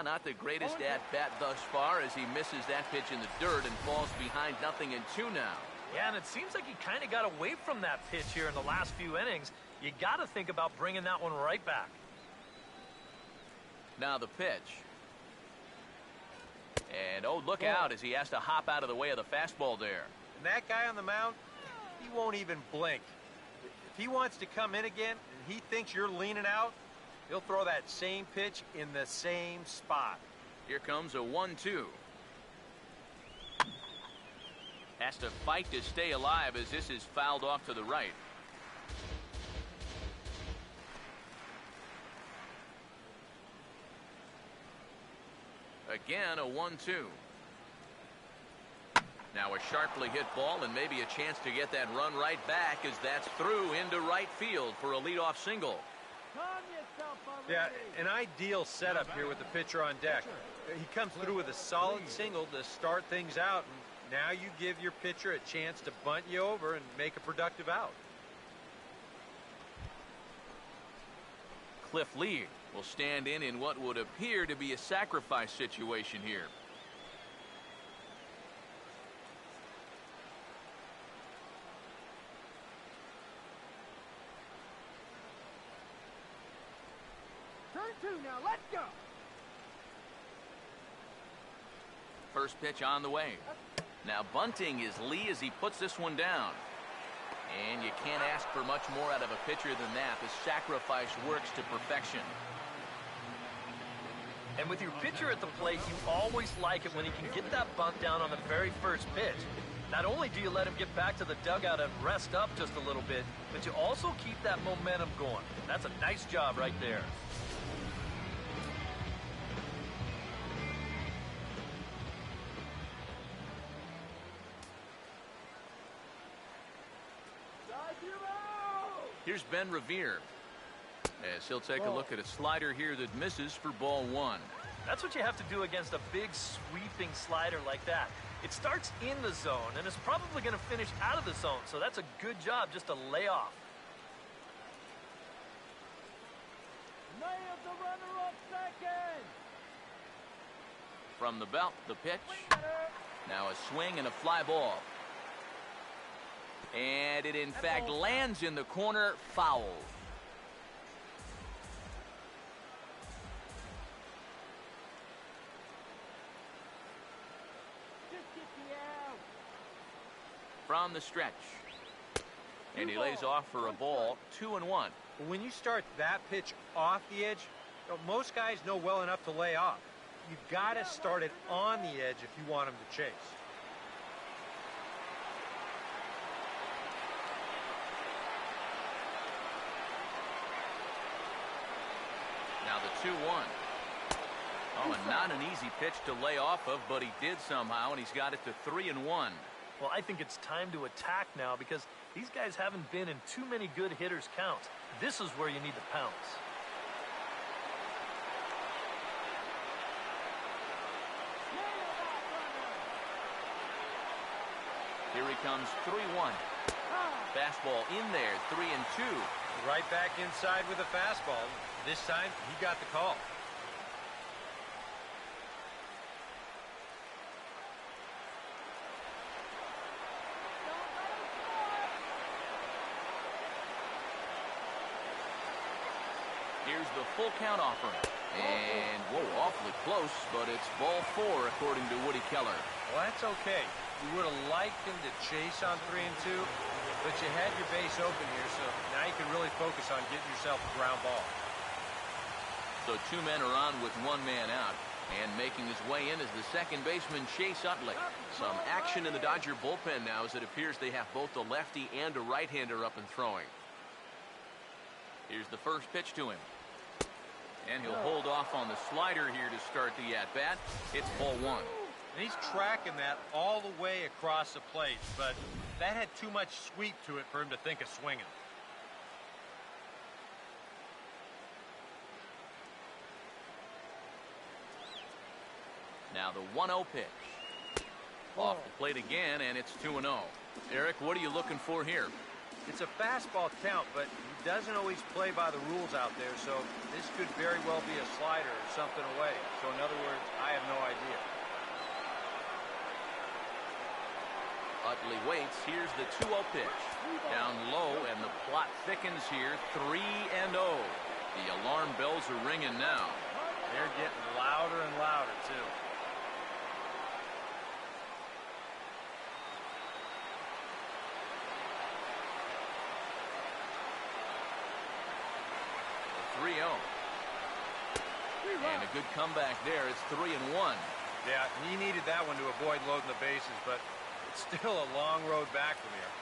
Not the greatest at-bat thus far as he misses that pitch in the dirt and falls behind 0-2 now. Yeah, and it seems like he kind of got away from that pitch here in the last few innings. You got to think about bringing that one right back. Now the pitch. And, look out as he has to hop out of the way of the fastball there. And that guy on the mound, he won't even blink. If he wants to come in again and he thinks you're leaning out, He'll throw that same pitch in the same spot. Here comes a 1-2. Has to fight to stay alive as this is fouled off to the right. Again, a 1-2. Now a sharply hit ball and maybe a chance to get that run right back as that's through into right field for a leadoff single. Yeah, an ideal setup here with the pitcher on deck. He comes through with a solid single to start things out, and now you give your pitcher a chance to bunt you over and make a productive out. Cliff Lee will stand in what would appear to be a sacrifice situation here. Turn two now. Let's go. First pitch on the way. Now bunting is Lee as he puts this one down. And you can't ask for much more out of a pitcher than that. The sacrifice works to perfection. And with your pitcher at the plate, you always like it when he can get that bunt down on the very first pitch. Not only do you let him get back to the dugout and rest up just a little bit, but you also keep that momentum going. That's a nice job right there. Here's Ben Revere as he'll take a look at a slider here that misses for ball one. That's what you have to do against a big sweeping slider like that. It starts in the zone and is probably going to finish out of the zone, so that's a good job just to lay off. Nailed the runner up second. From the belt, the pitch. Now a swing and a fly ball. And it in fact lands in the corner, foul. Just get the out. From the stretch. And he lays off for a ball, 2-1. When you start that pitch off the edge, most guys know well enough to lay off. You got to start it on the edge if you want him to chase. Now the 2-1. Oh, and not an easy pitch to lay off of, but he did somehow, and he's got it to 3-1. Well, I think it's time to attack now because these guys haven't been in too many good hitters' counts. This is where you need to pounce. Here he comes, 3-1. Fastball in there, 3-2. Right back inside with a fastball. This time, he got the call. Here's the full count offering. And, whoa, awfully close, but it's ball 4 according to Woody Keller. Well, that's okay. You would have liked him to chase on 3-2, but you had your base open here, so now you can really focus on getting yourself a ground ball. So 2 men are on with 1 man out. And making his way in is the second baseman, Chase Utley. Some action in the Dodger bullpen now as it appears they have both a lefty and a right-hander up and throwing. Here's the first pitch to him. And he'll hold off on the slider here to start the at-bat. It's ball 1. And he's tracking that all the way across the plate, but that had too much sweep to it for him to think of swinging. Now the 1-0 pitch. Off the plate again, and it's 2-0. Eric, what are you looking for here? It's a fastball count, but he doesn't always play by the rules out there, so this could very well be a slider or something away. So in other words, I have no idea. Utley waits. Here's the 2-0 pitch. Down low, and the plot thickens here. 3-0. The alarm bells are ringing now. They're getting louder and louder, too. The 3-0. And a good comeback there. It's 3-1. Yeah, he needed that one to avoid loading the bases, but it's still a long road back from here.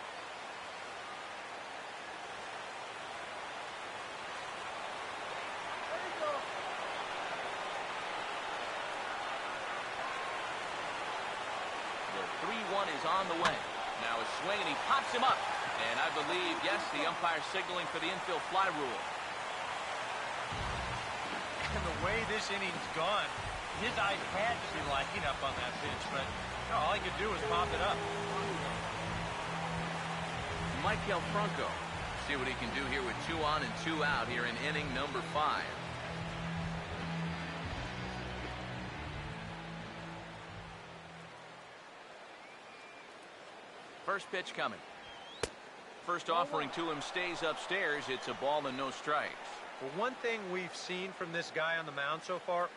The 3-1 is on the way. Now a swing, and he pops him up. And I believe, yes, the umpire signaling for the infield fly rule. And the way this inning's gone, his eye had to be lighting up on that pitch, but all he could do was pop it up. Michael Franco. See what he can do here with 2 on and 2 out here in inning number 5. First pitch coming. First offering to him stays upstairs. It's a ball and no strikes. Well, one thing we've seen from this guy on the mound so far,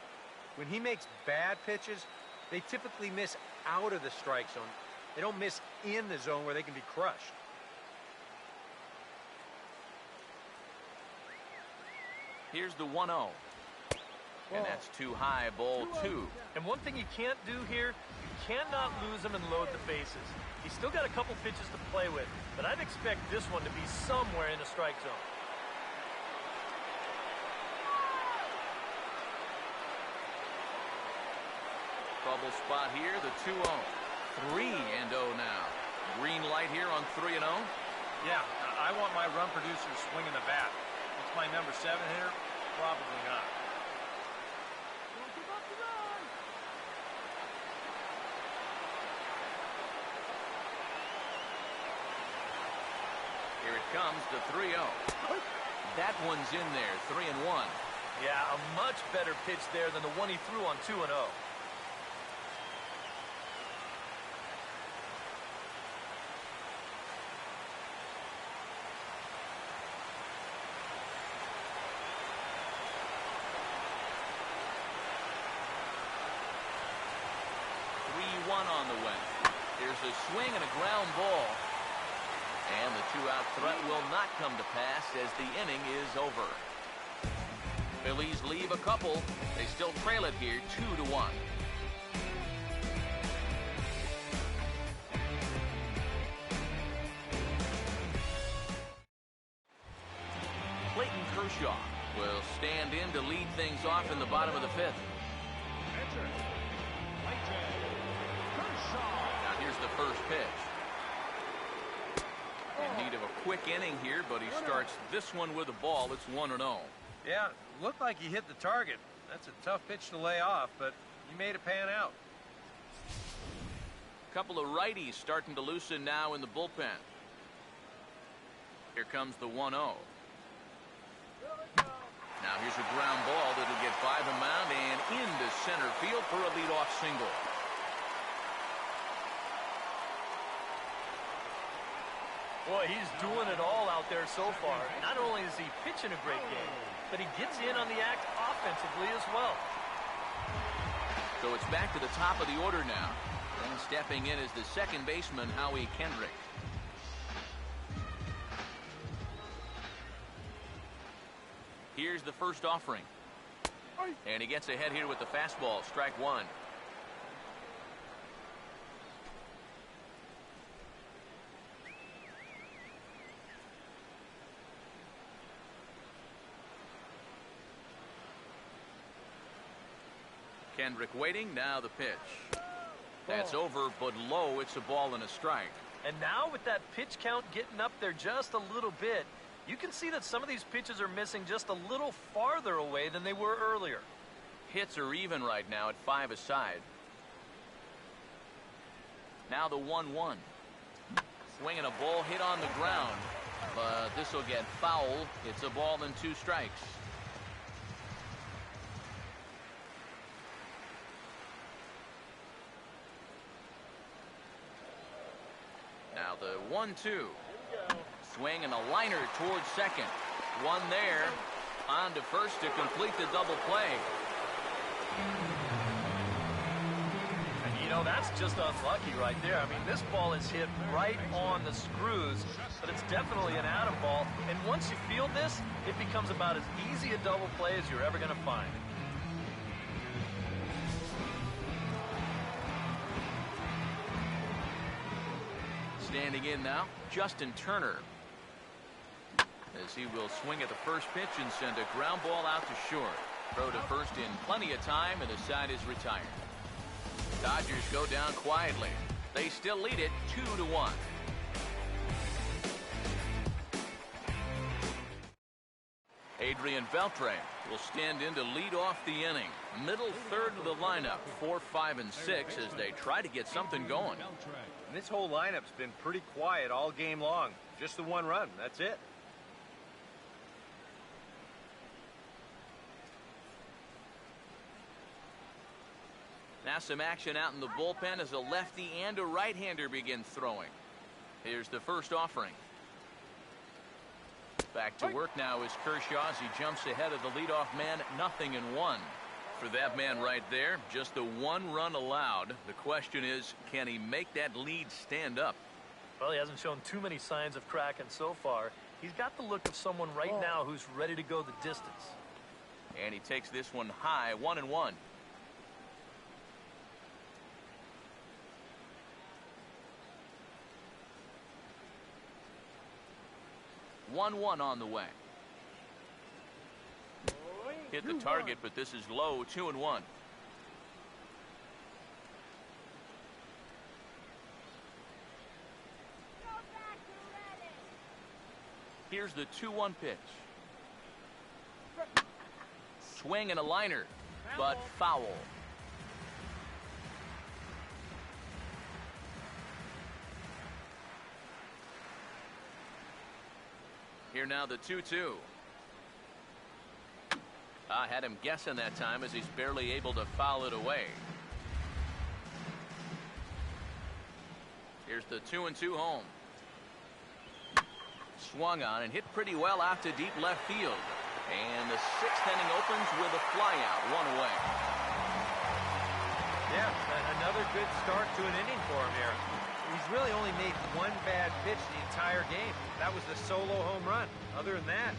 when he makes bad pitches, they typically miss out of the strike zone. They don't miss in the zone where they can be crushed. Here's the 1-0. And that's too high, ball 2. And one thing you can't do here, you cannot lose him and load the bases. He's still got a couple pitches to play with, but I'd expect this one to be somewhere in the strike zone. Trouble spot here, the 2-0. 3-0 now. Green light here on 3-0. Yeah, I want my run producer swinging the bat. It's my number 7 hitter? Probably not. Don't give up the run. Here it comes, the 3-0. That one's in there, 3-1. Yeah, a much better pitch there than the one he threw on 2-0. On the way. Here's a swing and a ground ball. And the 2-out threat will not come to pass as the inning is over. Phillies leave a couple. They still trail it here 2-1. Clayton Kershaw will stand in to lead things off in the bottom of the 5th. Now here's the first pitch. In need of a quick inning here, but he starts this one with a ball. It's 1-0. Yeah, looked like he hit the target. That's a tough pitch to lay off, but he made it pan out. Couple of righties starting to loosen now in the bullpen. Here comes the 1-0. Now here's a ground ball that'll get by the mound and into center field for a leadoff single. Boy, he's doing it all out there so far. Not only is he pitching a great game, but he gets in on the act offensively as well. So it's back to the top of the order now. And stepping in is the second baseman, Howie Kendrick. Here's the first offering. And he gets ahead here with the fastball, strike 1. Kendrick waiting, now the pitch. That's over, but low. It's a ball and a strike. And now with that pitch count getting up there just a little bit, you can see that some of these pitches are missing just a little farther away than they were earlier. Hits are even right now at 5 aside. Now the 1-1. Swinging a ball hit on the ground, but this will get foul. It's a ball and 2 strikes. Now the 1-2. Swing and a liner towards second. One there. On to first to complete the double play. And you know, that's just unlucky right there. I mean, this ball is hit right on the screws, but it's definitely an atom ball. And once you field this, it becomes about as easy a double play as you're ever going to find. Standing in now, Justin Turner. As he will swing at the first pitch and send a ground ball out to short. Throw to first in plenty of time, and the side is retired. Dodgers go down quietly. They still lead it 2-1. Adrian Beltre will stand in to lead off the inning. Middle third of the lineup, 4, 5, and 6 as they try to get something going. And this whole lineup's been pretty quiet all game long. Just the one run. That's it. Now some action out in the bullpen as a lefty and a right-hander begin throwing. Here's the first offering. Back to work now is Kershaw as he jumps ahead of the leadoff man, 0-1. For that man right there, just the one run allowed. The question is, can he make that lead stand up? Well, he hasn't shown too many signs of cracking so far. He's got the look of someone right now who's ready to go the distance. And he takes this one high, 1-1. On the way. Hit the target, but this is low, 2-1. Here's the 2-1 pitch. Swing and a liner, but foul. Here now the 2-2. I had him guessing that time as he's barely able to foul it away. Here's the 2-2 home. Swung on and hit pretty well out to deep left field. And the 6th inning opens with a flyout, 1 away. Yeah, another good start to an inning for him here. He's really only made one bad pitch the entire game. That was the solo home run. Other than that,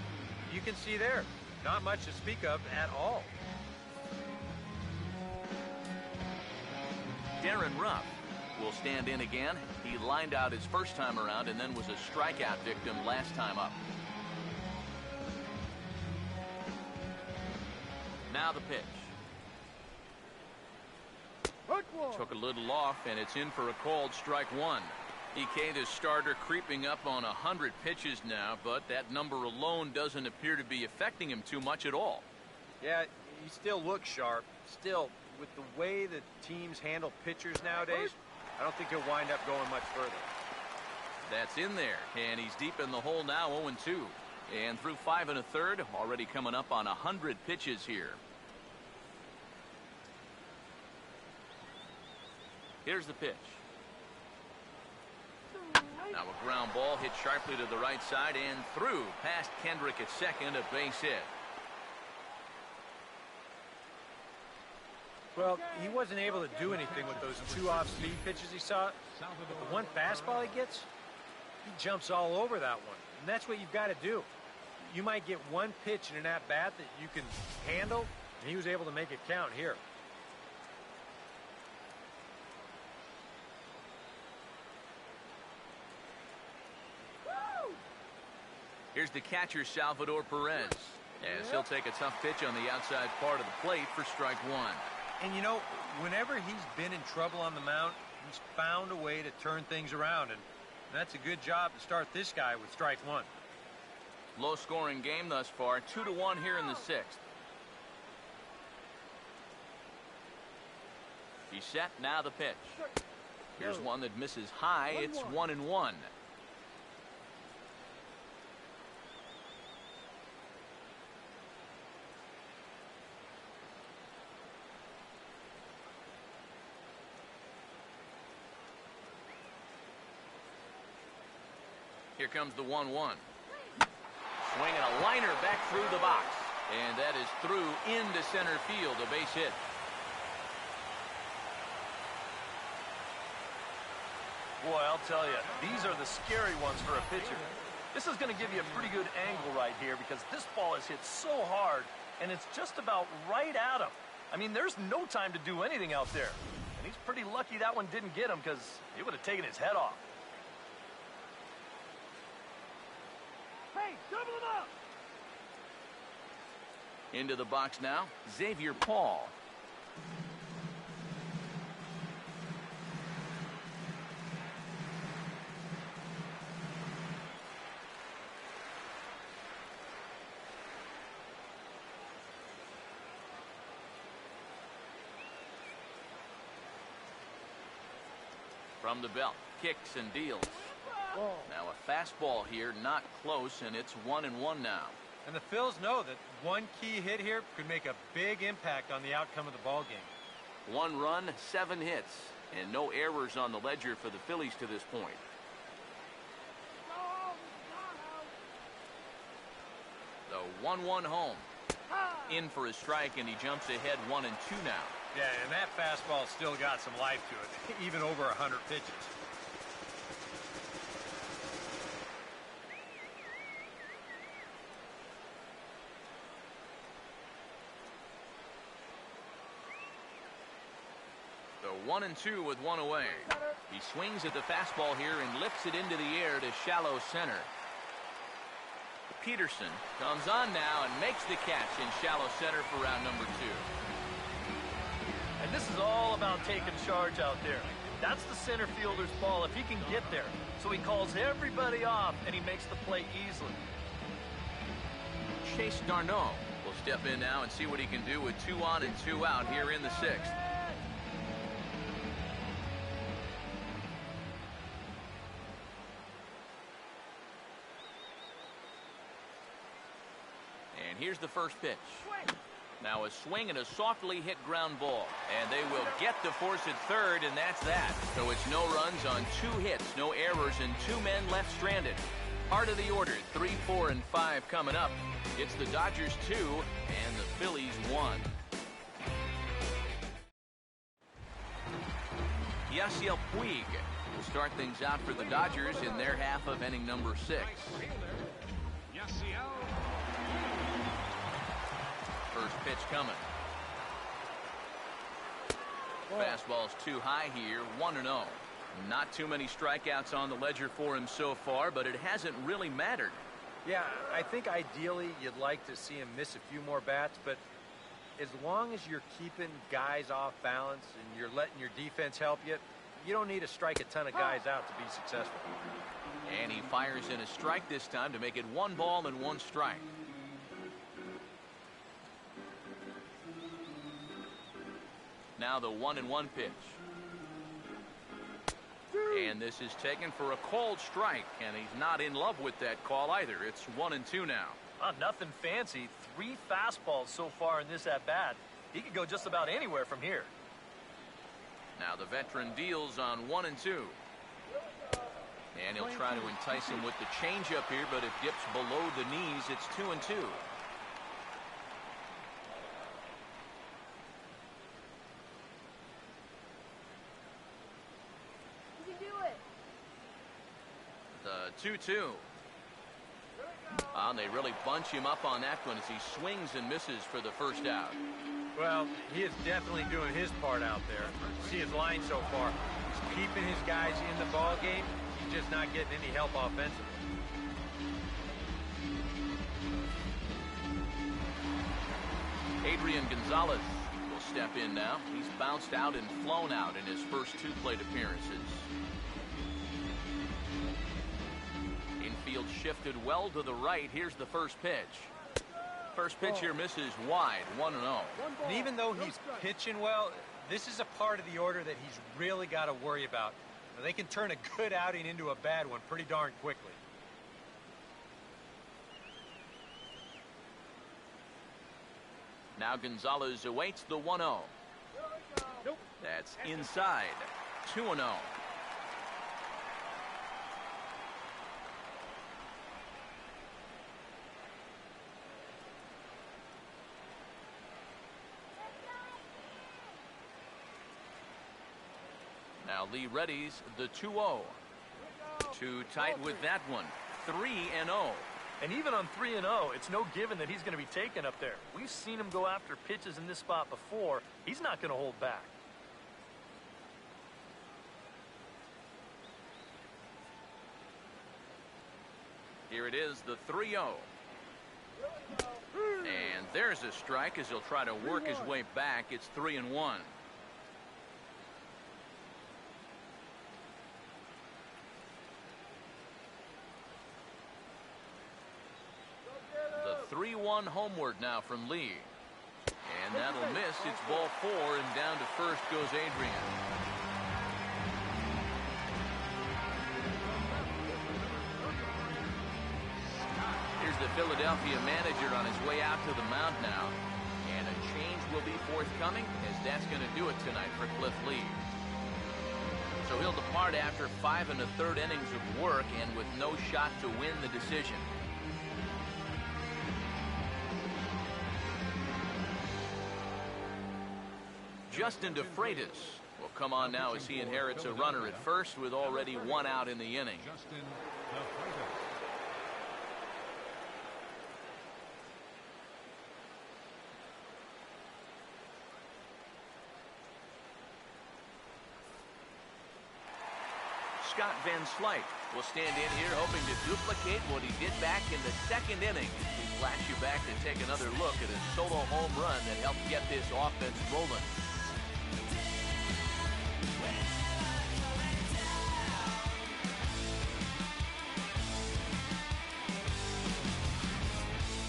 you can see there, not much to speak of at all. Darren Ruff will stand in again. He lined out his first time around and then was a strikeout victim last time up. Now the pitch. Took a little off, and it's in for a called strike 1. EK, the starter, creeping up on 100 pitches now, but that number alone doesn't appear to be affecting him too much at all. Yeah, he still looks sharp. Still, with the way that teams handle pitchers nowadays, I don't think he'll wind up going much further. That's in there, and he's deep in the hole now, 0-2. And through 5 1/3, already coming up on 100 pitches here. Here's the pitch. Now a ground ball hit sharply to the right side and through past Kendrick at second, a base hit. Well, he wasn't able to do anything with those 2 off-speed pitches he saw. But the one fastball he gets, he jumps all over that one. And that's what you've got to do. You might get one pitch in an at-bat that you can handle, and he was able to make it count here. Here's the catcher, Salvador Perez, as he'll take a tough pitch on the outside part of the plate for strike 1. And, you know, whenever he's been in trouble on the mound, he's found a way to turn things around, and that's a good job to start this guy with strike 1. Low-scoring game thus far, 2-1 here in the 6th. He's set, now the pitch. Here's one that misses high, it's 1-1. Here comes the 1-1. Swinging a liner back through the box. And that is through into center field, a base hit. Boy, I'll tell you, these are the scary ones for a pitcher. This is going to give you a pretty good angle right here because this ball is hit so hard, and it's just about right at him. I mean, there's no time to do anything out there. And he's pretty lucky that one didn't get him because it would have taken his head off. Double him up. Into the box now, Xavier Paul. From the belt, kicks and deals. Now a fastball here, not close, and it's 1-1 now. And the Phils know that one key hit here could make a big impact on the outcome of the ball game. 1 run, 7 hits, and no errors on the ledger for the Phillies to this point. The 1-1 home. In for a strike, and he jumps ahead 1-2 now. Yeah, and that fastball still got some life to it, even over 100 pitches. The 1-2 with 1 away. He swings at the fastball here and lifts it into the air to shallow center. Peterson comes on now and makes the catch in shallow center for round number 2. And this is all about taking charge out there. That's the center fielder's ball if he can get there. So he calls everybody off and he makes the play easily. Chase Darno will step in now and see what he can do with 2 on and 2 out here in the 6th. And here's the first pitch. Now a swing and a softly hit ground ball. And they will get the force at third, and that's that. So it's no runs on 2 hits, no errors, and 2 men left stranded. Part of the order, 3, 4, and 5 coming up. It's the Dodgers 2 and the Phillies 1. Yasiel Puig will start things out for the Dodgers in their half of inning number 6. First pitch coming. Fastball's too high here, 1-0. Not too many strikeouts on the ledger for him so far, but it hasn't really mattered. Yeah, I think ideally you'd like to see him miss a few more bats, but as long as you're keeping guys off balance and you're letting your defense help you, you don't need to strike a ton of guys out to be successful. And he fires in a strike this time to make it 1 ball and 1 strike. Now the 1-1 pitch. And this is taken for a called strike, and he's not in love with that call either. It's 1-2 now. Nothing fancy. 3 fastballs so far in this at-bat. He could go just about anywhere from here. Now the veteran deals on 1-2. And he'll try to entice him with the changeup here, but it dips below the knees. It's 2-2. The 2-2. And they really bunch him up on that one as he swings and misses for the first out. Well, he is definitely doing his part out there. See his line so far. He's keeping his guys in the ball game. He's just not getting any help offensively. Adrian Gonzalez will step in now. He's bounced out and flown out in his first 2 plate appearances. Infield shifted well to the right. Here's the first pitch. First pitch here misses wide, 1-0. And even though he's pitching well, this is a part of the order that he's really got to worry about. Now, they can turn a good outing into a bad one pretty darn quickly. Now Gonzalez awaits the 1-0. That's inside, 2-0. Now Lee readies the 2-0. Too tight with that one. 3-0. And even on 3-0, it's no given that he's going to be taken up there. We've seen him go after pitches in this spot before. He's not going to hold back. Here it is, the 3-0. And there's a strike as he'll try to work his way back. It's 3-1. The 3-1 homeward now from Lee. And that'll miss. It's ball 4, and down to first goes Adrian. Here's the Philadelphia manager on his way out to the mound now. And a change will be forthcoming, as that's going to do it tonight for Cliff Lee. So he'll depart after 5 1/3 innings of work and with no shot to win the decision. Justin DeFreitas will come on now as he inherits a runner at first with already 1 out in the inning. Justin DeFreitas. Scott Van Slyke will stand in here hoping to duplicate what he did back in the 2nd inning. We flash you back to take another look at a solo home run that helped get this offense rolling.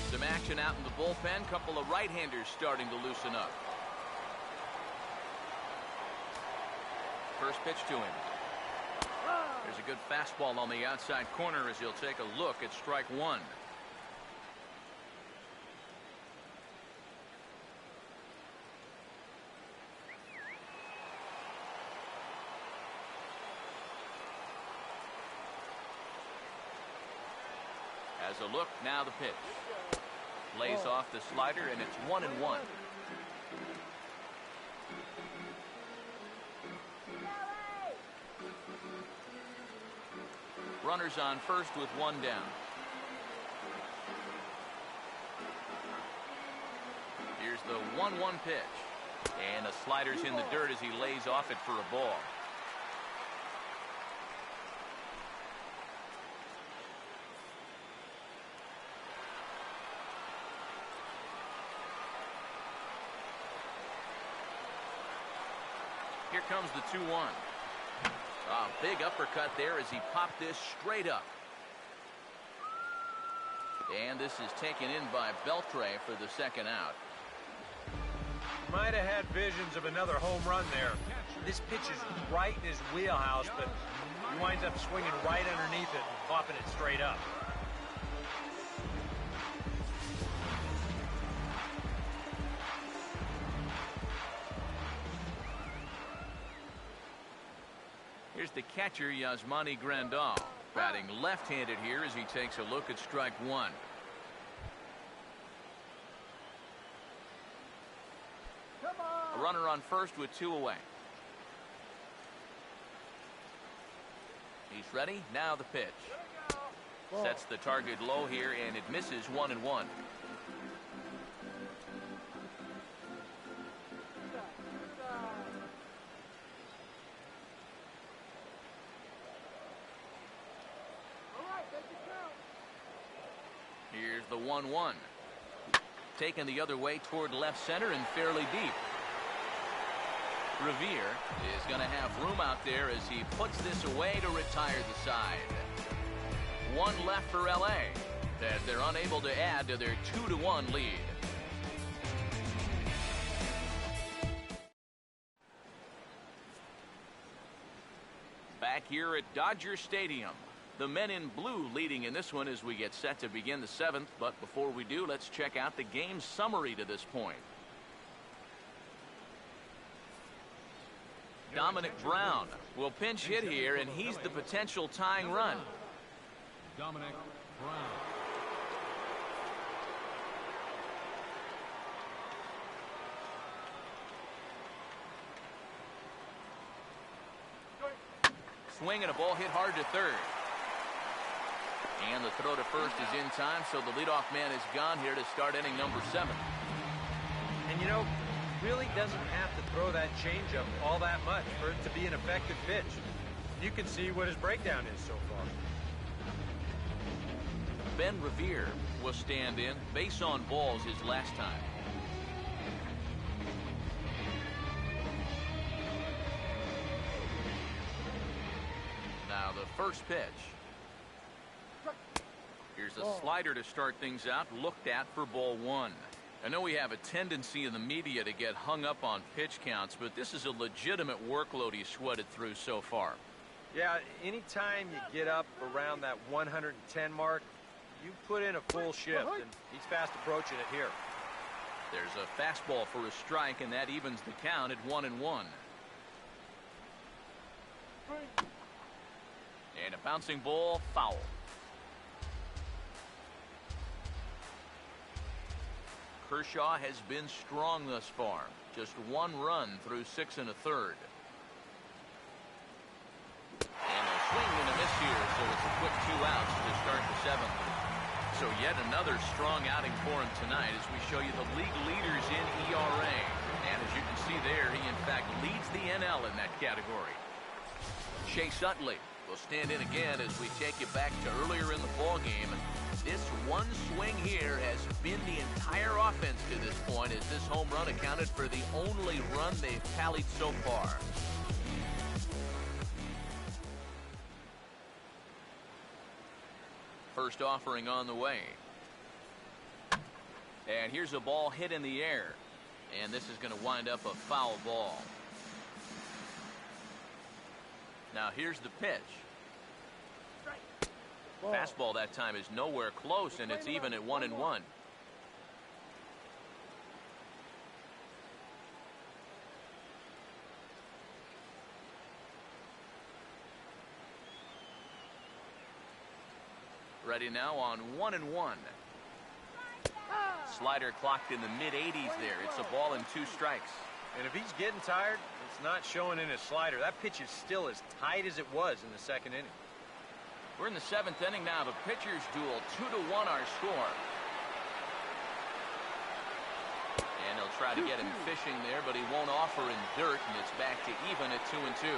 Some action out in the bullpen. Couple of right-handers starting to loosen up. First pitch to him. There's a good fastball on the outside corner as he'll take a look at strike 1. As a look, now the pitch. Lays off the slider, and it's 1-1. Runners on first with 1 down. Here's the 1-1 pitch. And the slider's in the dirt as he lays off it for a ball. Here comes the 2-1. A big uppercut there as he popped this straight up. And this is taken in by Beltre for the 2nd out. Might have had visions of another home run there. This pitch is right in his wheelhouse, but he winds up swinging right underneath it and popping it straight up. Here's the catcher, Yasmani Grandal, batting left-handed here as he takes a look at strike 1. A runner on first with 2 away. He's ready. Now the pitch. Sets the target low here, and it misses 1-1. Here's the 1-1. Taken the other way toward left center and fairly deep. Revere is going to have room out there as he puts this away to retire the side. 1 left for LA as they're unable to add to their 2-1 lead. Back here at Dodger Stadium. The men in blue leading in this one as we get set to begin the 7th. But before we do, let's check out the game summary to this point. Dominic Brown will pinch hit here, and he's the potential tying run. Dominic Brown. Swing and a ball hit hard to third. And the throw to first is in time, so the leadoff man is gone here to start inning number 7. And you know, really doesn't have to throw that changeup all that much for it to be an effective pitch. You can see what his breakdown is so far. Ben Revere will stand in. Base on balls his last time. Now the first pitch. Here's a slider to start things out, looked at for ball one. I know we have a tendency in the media to get hung up on pitch counts, but this is a legitimate workload he's sweated through so far. Yeah, anytime you get up around that 110 mark, you put in a full shift, and he's fast approaching it here. There's a fastball for a strike, and that evens the count at 1-1. And a bouncing ball, foul. Kershaw has been strong thus far. Just one run through 6 1/3. And a swing and a miss here, so it's a quick 2 outs to start the 7th. So yet another strong outing for him tonight as we show you the league leaders in ERA. And as you can see there, he in fact leads the NL in that category. Chase Utley will stand in again as we take you back to earlier in the ball game. This one swing here has been the entire offense to this point, as this home run accounted for the only run they've tallied so far. First offering on the way. And here's a ball hit in the air. And this is going to wind up a foul ball. Now here's the pitch. Fastball that time is nowhere close, and it's even at 1-1. Ready now on 1-1. Slider clocked in the mid-80s there. It's a ball and 2 strikes. And if he's getting tired, it's not showing in his slider. That pitch is still as tight as it was in the 2nd inning. We're in the 7th inning now. The pitchers duel, 2-1 our score. And he'll try to get him fishing there, but he won't offer in dirt, and it's back to even at 2-2.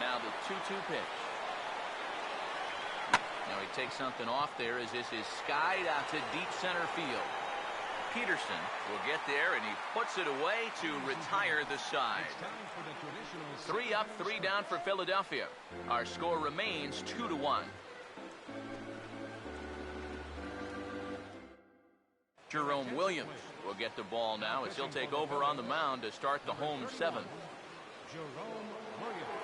Now the 2-2 pitch. Now he takes something off there as this is skied out to deep center field. Peterson will get there, and he puts it away to retire the side. 3 up, 3 down for Philadelphia. Our score remains 2-1. Jerome Williams will get the ball now as he'll take over on the mound to start the home 7th. Jerome Williams.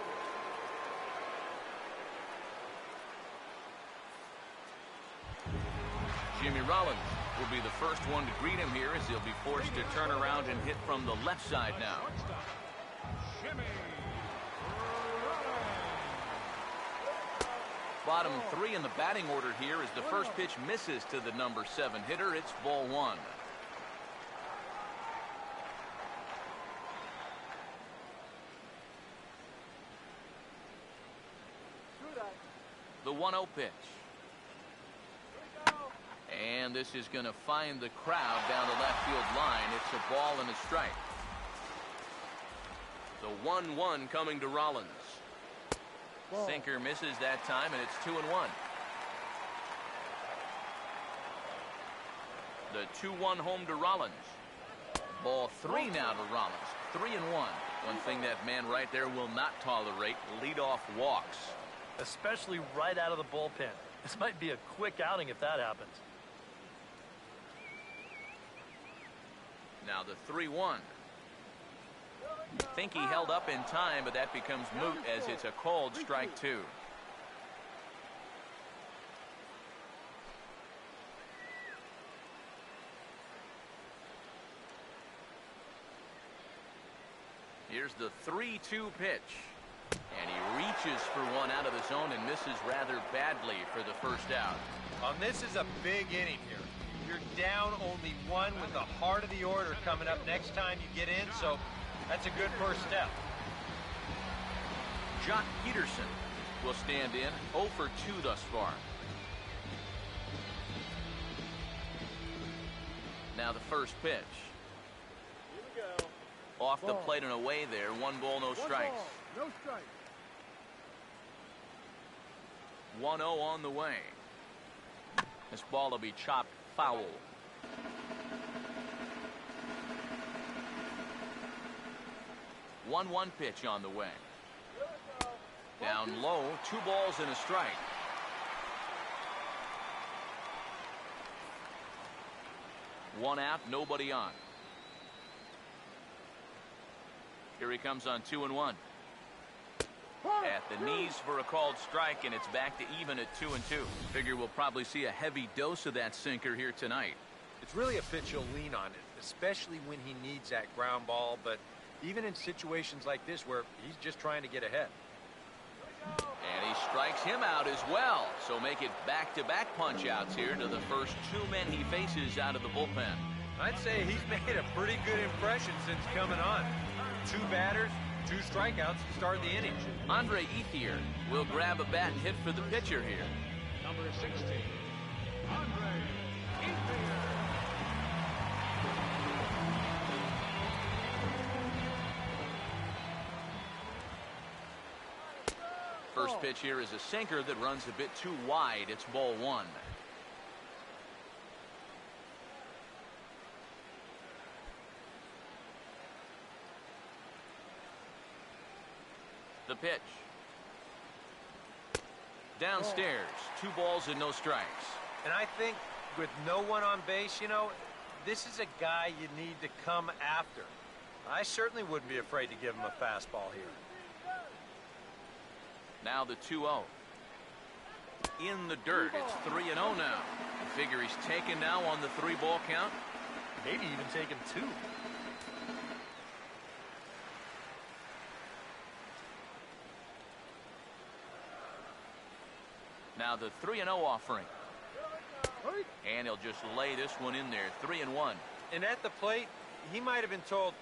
Jimmy Rollins will be the first one to greet him here as he'll be forced to turn around and hit from the left side now. Bottom 3 in the batting order here as the first pitch misses to the number 7 hitter. It's ball 1. The 1-0 pitch. And this is going to find the crowd down the left field line. It's a ball and a strike. The 1-1 coming to Rollins. Sinker misses that time, and it's 2-1. The 2-1 home to Rollins. Ball 3 now to Rollins. 3-1. One thing that man right there will not tolerate: leadoff walks. Especially right out of the bullpen. This might be a quick outing if that happens. Now the 3-1. Think he held up in time, but that becomes moot as it's a called strike 2. Here's the 3-2 pitch. And he reaches for one out of the zone and misses rather badly for the first out. This is a big inning here. You're down only 1 with the heart of the order coming up next time you get in, so that's a good first step. Jock Peterson will stand in, 0 for 2 thus far. Now the first pitch. Here we go. off the plate and away there. 1 ball, no strikes. No strikes. 1-0 on the way. This ball will be chopped foul. 1-1 pitch on the way. Down low, 2 balls and a strike. One out, nobody on. Here he comes on 2-1. At the knees for a called strike, and it's back to even at 2-2. Figure we'll probably see a heavy dose of that sinker here tonight. It's really a pitch you'll lean on it, especially when he needs that ground ball, but even in situations like this where he's just trying to get ahead. And he strikes him out as well. So make it back-to-back punch-outs here to the first 2 men he faces out of the bullpen. I'd say he's made a pretty good impression since coming on. 2 batters, 2 strikeouts to start the inning. Andre Ethier will grab a bat and hit for the pitcher here. Number 16, Andre Ethier. First pitch here is a sinker that runs a bit too wide. It's ball 1. The pitch. Downstairs, 2 balls and no strikes. And I think with no one on base, you know, this is a guy you need to come after. I certainly wouldn't be afraid to give him a fastball here. Now the 2-0. In the dirt, it's 3-0 now. You figure he's taken now on the 3-ball count. Maybe even taking 2. Now the 3-0 offering. And he'll just lay this one in there. 3-1. And at the plate, he might have been told,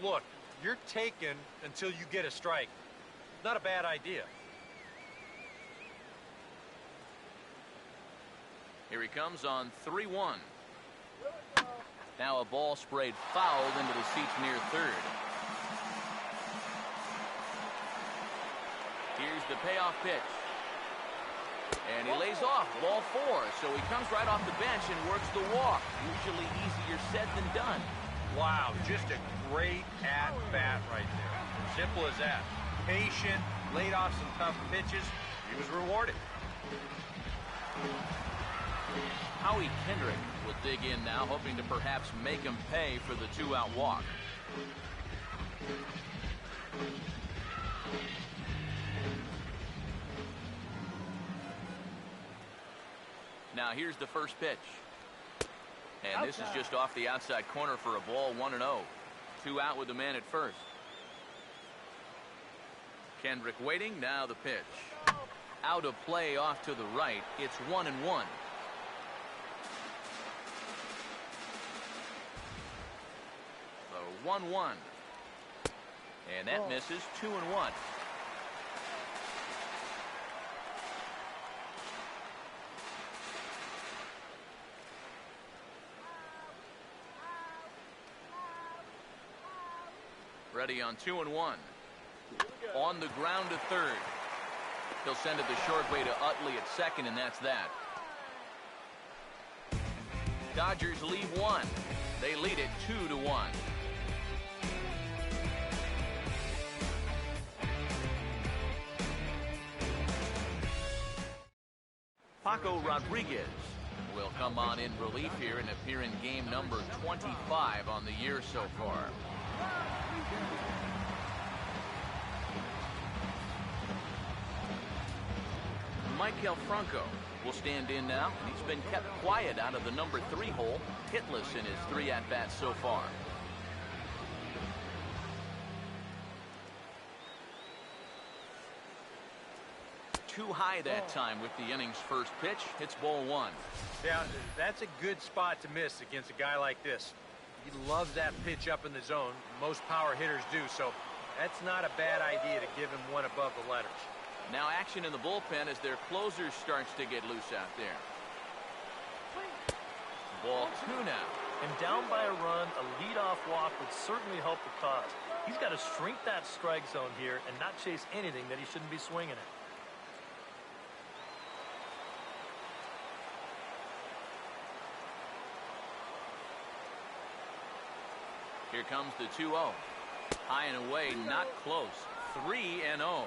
look, you're taken until you get a strike. Not a bad idea. Here he comes on 3-1. Now a ball sprayed fouled into the seats near third. Here's the payoff pitch. And he lays off, ball 4. So he comes right off the bench and works the walk. Usually easier said than done. Wow, just a great at-bat right there. Simple as that. Patient, laid off some tough pitches. He was rewarded. Howie Kendrick will dig in now, hoping to perhaps make him pay for the 2-out walk. Now here's the first pitch. And this is just off the outside corner for a ball. 1-0. 2 out with the man at first. Kendrick waiting. Now the pitch. Out of play off to the right. It's 1-1. So 1-1. And that misses. 2-1. Ready on 2-1. On the ground to third. He'll send it the short way to Utley at second, and that's that. Dodgers lead 1. They lead it 2-1. Paco Rodriguez will come on in relief here and appear in game number 25 on the year so far. Michael Franco will stand in now. He's been kept quiet out of the number 3 hole, hitless in his 3 at-bats so far. Too high that time with the inning's first pitch. It's ball 1. Yeah, that's a good spot to miss against a guy like this. He loves that pitch up in the zone. Most power hitters do, so that's not a bad idea to give him one above the letters. Now action in the bullpen as their closer starts to get loose out there. Ball 2 now. And down by a run, a leadoff walk would certainly help the cause. He's got to shrink that strike zone here and not chase anything that he shouldn't be swinging at. Here comes the 2-0. High and away, not close. 3-0.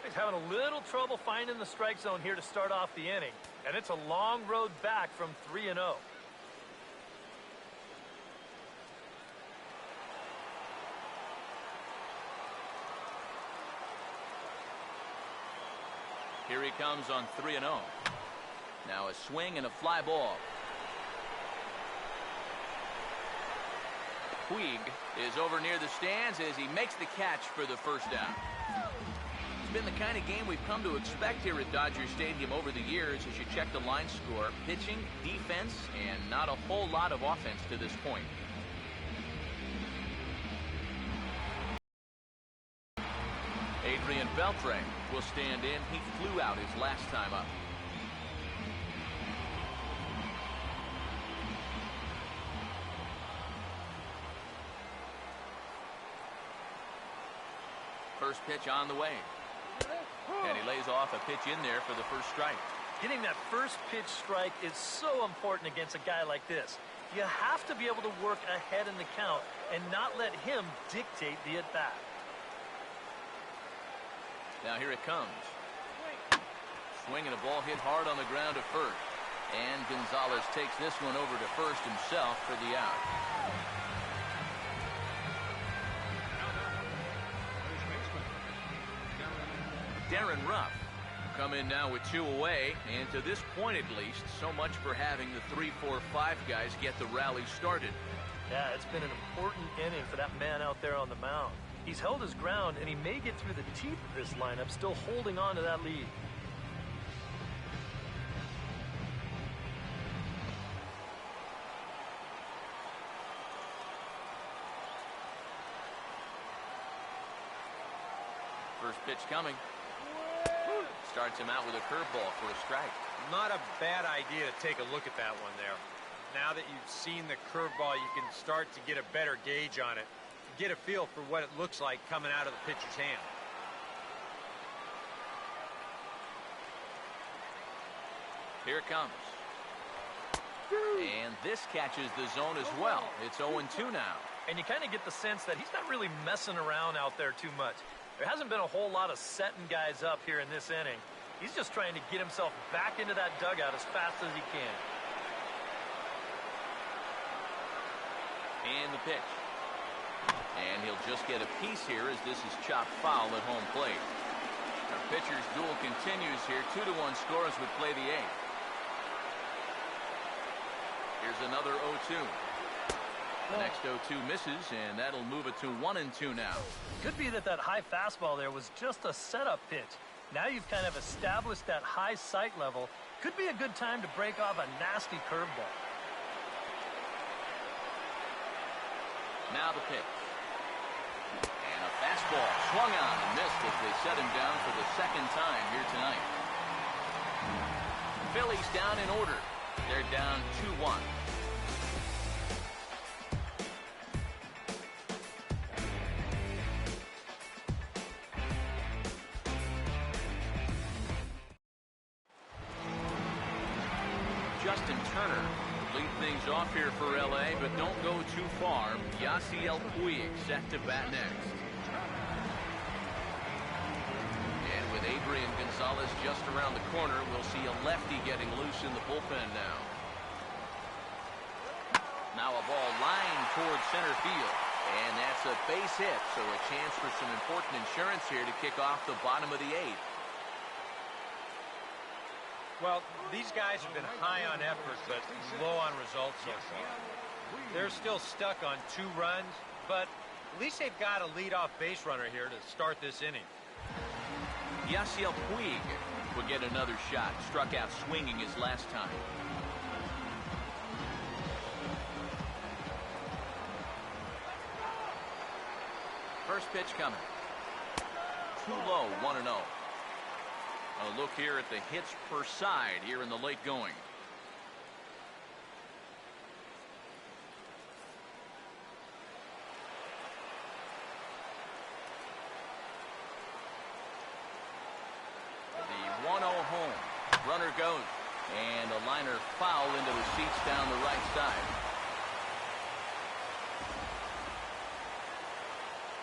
He's having a little trouble finding the strike zone here to start off the inning. And it's a long road back from 3-0. Here he comes on 3-0. Now a swing and a fly ball. Puig is over near the stands as he makes the catch for the first out. It's been the kind of game we've come to expect here at Dodger Stadium over the years as you check the line score. Pitching, defense, and not a whole lot of offense to this point. Adrian Beltre will stand in. He flew out his last time up. First pitch on the way. And he lays off a pitch in there for the first strike. Getting that first pitch strike is so important against a guy like this. You have to be able to work ahead in the count and not let him dictate the at-bat. Now here it comes. Swinging a ball hit hard on the ground to first. And Gonzalez takes this one over to first himself for the out. Darren Ruff come in now with 2 away, and to this point at least, so much for having the 3, 4, 5 guys get the rally started. Yeah, it's been an important inning for that man out there on the mound. He's held his ground, and he may get through the teeth of this lineup, still holding on to that lead. First pitch coming. Starts him out with a curveball for a strike. Not a bad idea to take a look at that one there. Now that you've seen the curveball, you can start to get a better gauge on it. Get a feel for what it looks like coming out of the pitcher's hand. Here it comes. And this catches the zone as well. It's 0-2 now. And you kind of get the sense that he's not really messing around out there too much. There hasn't been a whole lot of setting guys up here in this inning. He's just trying to get himself back into that dugout as fast as he can. And the pitch. And he'll just get a piece here as this is chopped foul at home plate. Our pitcher's duel continues here. 2-1 score as we play the 8th. Here's another 0-2. The next 0-2 misses, and that'll move it to 1-2 now. Could be that high fastball there was just a setup pitch. Now you've kind of established that high sight level. Could be a good time to break off a nasty curveball. Now the pitch. And a fastball swung on and missed as they set him down for the second time here tonight. Phillies down in order. They're down 2-1. Justin Turner lead things off here for LA, but don't go too far. Yasiel Puig set to bat next. And with Adrian Gonzalez just around the corner, we'll see a lefty getting loose in the bullpen now. Now a ball lined towards center field. And that's a base hit, so a chance for some important insurance here to kick off the bottom of the 8th. Well, these guys have been high on effort, but low on results so far. They're still stuck on 2 runs, but at least they've got a leadoff base runner here to start this inning. Yasiel Puig will get another shot. Struck out swinging his last time. First pitch coming. Too low, 1-0. A look here at the hits per side here in the late going. Runner goes. And a liner foul into the seats down the right side.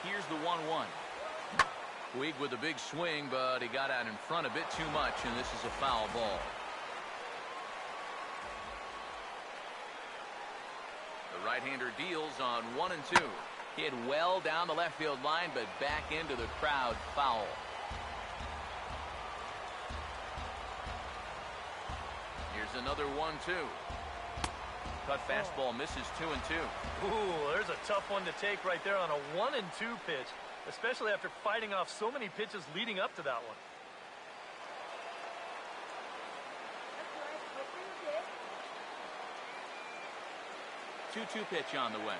Here's the 1-1. Puig with a big swing, but he got out in front a bit too much, and this is a foul ball. The right-hander deals on 1 and 2. Hit well down the left field line, but back into the crowd. Foul. Here's another 1-2. Cut fastball misses 2 and 2. Ooh, there's a tough one to take right there on a 1 and 2 pitch, especially after fighting off so many pitches leading up to that one. 2-2 pitch on the way.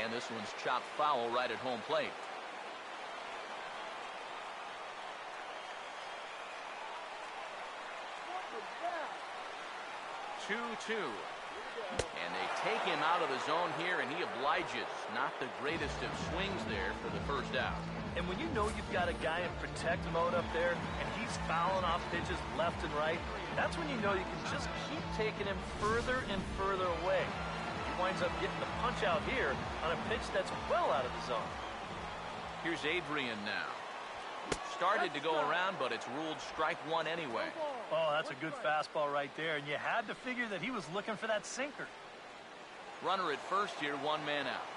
And this one's chopped foul right at home plate. 2-2. And they take him out of the zone here, and he obliges. Not the greatest of swings there for the first out. And when you know you've got a guy in protect mode up there, and he's fouling off pitches left and right, that's when you know you can just keep taking him further and further away. He winds up getting the punch out here on a pitch that's well out of the zone. Here's Adrian now. Started to go around, but it's ruled strike one anyway. Oh, that's a good fastball right there, and you had to figure that he was looking for that sinker. Runner at first here, one man out.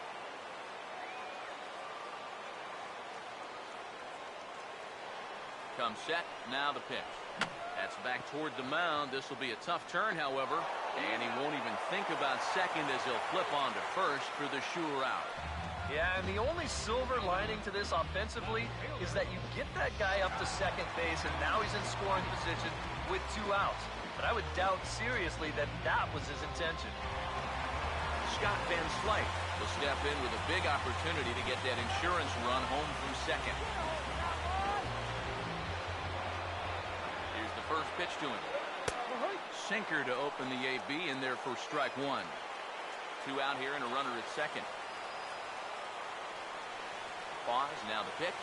Comes set, now the pitch. That's back toward the mound. This will be a tough turn, however, and he won't even think about second as he'll flip on to first for the sure out. Yeah, and the only silver lining to this offensively is that you get that guy up to second base, and now he's in scoring position with 2 outs. But I would doubt seriously that that was his intention. Scott Van Slyke will step in with a big opportunity to get that insurance run home from second. Here's the first pitch to him. Sinker to open the AB in there for strike one. 2 out here and a runner at second. Pause, now the pitch.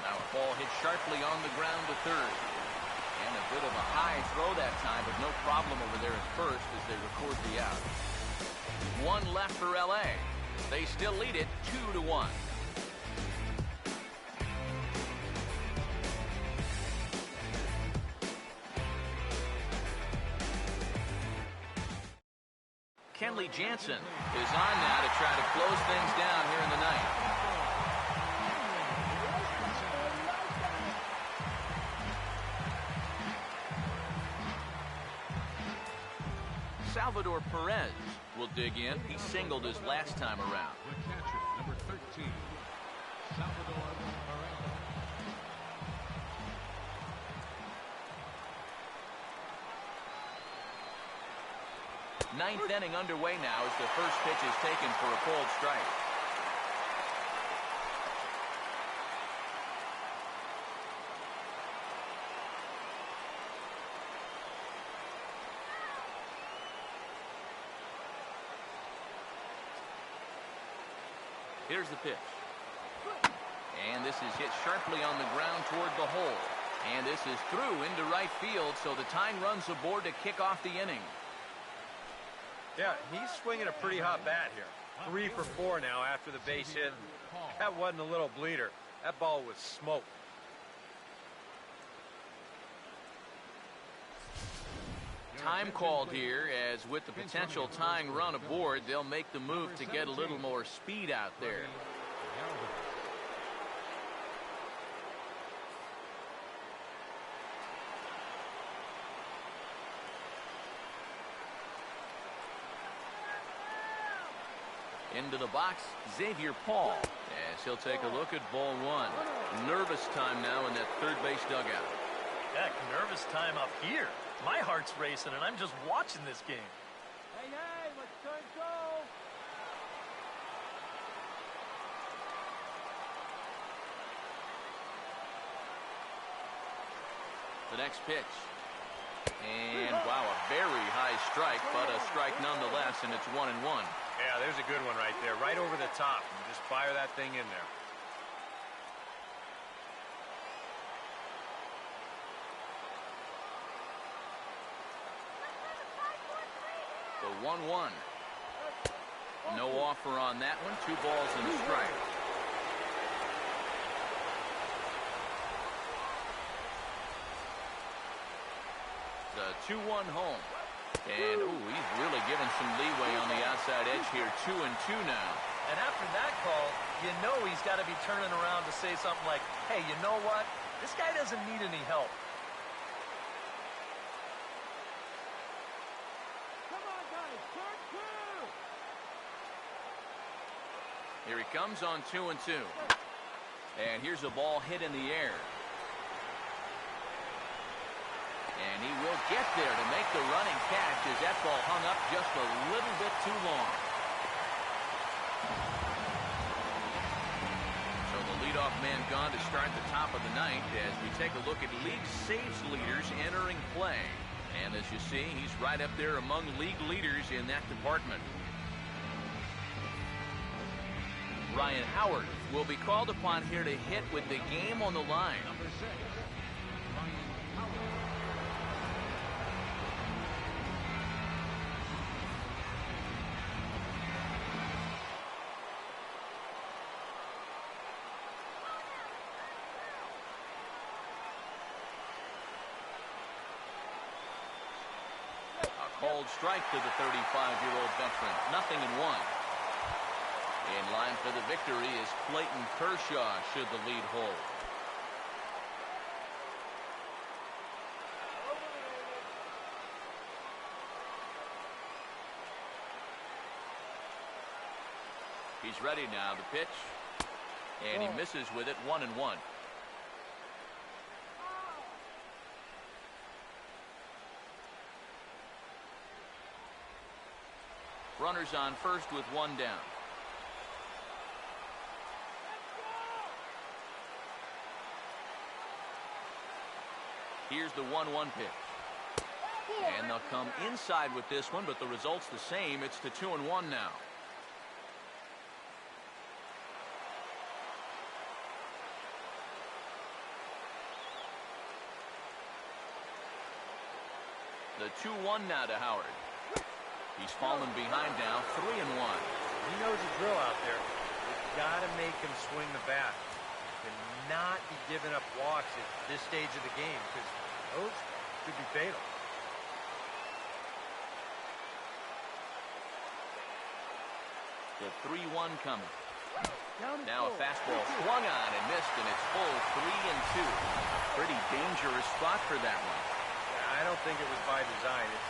Now a ball hit sharply on the ground to third. And a bit of a high throw that time, but no problem over there at first as they record the out. 1 left for LA. They still lead it 2-1. Kenley Jansen is on now to try to close things down here in the ninth. Salvador Perez will dig in. He singled his last time around. The catcher, number 13, Salvador Perez. Ninth inning underway now as the first pitch is taken for a called strike. Here's the pitch. And this is hit sharply on the ground toward the hole. And this is through into right field, so the tying runs aboard to kick off the inning. Yeah, he's swinging a pretty hot bat here. 3 for 4 now after the base hit. That wasn't a little bleeder. That ball was smoked. Time called here, as with the potential tying run aboard, they'll make the move to get a little more speed out there. Into the box, Xavier Paul, as he'll take a look at ball one. Nervous time now in that third base dugout. Heck, nervous time up here. My heart's racing, and I'm just watching this game. Hey, let's turn go. The next pitch. And, wow, a very high strike, but a strike nonetheless, and it's 1-1. Yeah, there's a good one right there. Right over the top. You just fire that thing in there. 1-1. No offer on that one. 2 balls and a strike. The 2-1 home. And, he's really given some leeway on the outside edge here. 2-2 now. And after that call, you know he's got to be turning around to say something like, hey, you know what? This guy doesn't need any help. Come on, guys. Turn 2. Here he comes on 2-2. And here's a ball hit in the air. And he will get there to make the running catch as that ball hung up just a little bit too long. So the leadoff man gone to start the top of the ninth as we take a look at league saves leaders entering play. And as you see, he's right up there among league leaders in that department. Ryan Howard will be called upon here to hit with the game on the line. Number 6, Ryan Howard. Called strike to the 35-year-old veteran. 0-1. In line for the victory is Clayton Kershaw should the lead hold. He's ready now. The pitch. And he misses with it. 1-1. Runners on first with 1 down. Here's the 1-1 pitch. And they'll come inside with this one, but the result's the same. It's to 2-1 now. The 2-1 now to Howard. He's fallen behind now, 3-1. He knows the drill out there. You've got to make him swing the bat. And not be giving up walks at this stage of the game, because those could be fatal. The 3-1 coming. Now a fastball swung on and missed, and it's full 3-2. Pretty dangerous spot for that one. I don't think it was by design. It's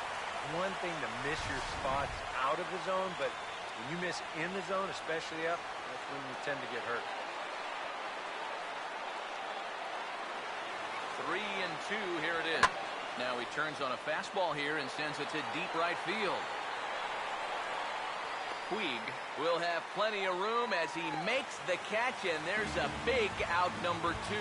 one thing to miss your spots out of the zone, but when you miss in the zone, especially up, that's when you tend to get hurt. 3-2, here it is. Now he turns on a fastball here and sends it to deep right field. Puig will have plenty of room as he makes the catch, and there's a big out, number 2.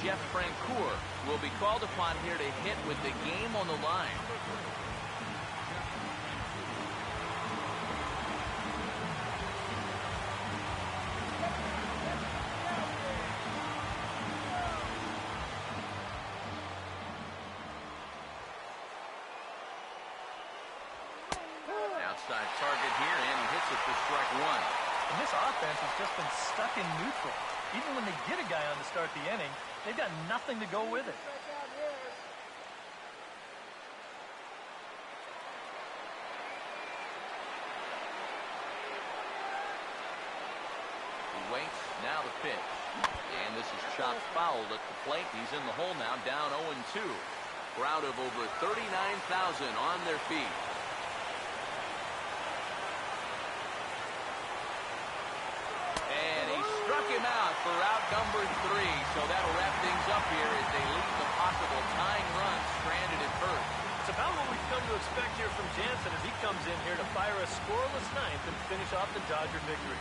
Jeff Francoeur will be called upon here to hit with the game on the line. Outside target here, and he hits it for strike 1. And this offense has just been stuck in neutral. Even when they get a guy on to start the inning, they've got nothing to go with it. He waits, now the pitch. And this is chopped foul at the plate. He's in the hole now, down 0-2. Crowd of over 39,000 on their feet. Him out for out number 3, so that'll wrap things up here as they leave the possible tying run stranded at first. It's about what we've come to expect here from Jansen as he comes in here to fire a scoreless ninth and finish off the Dodger victory.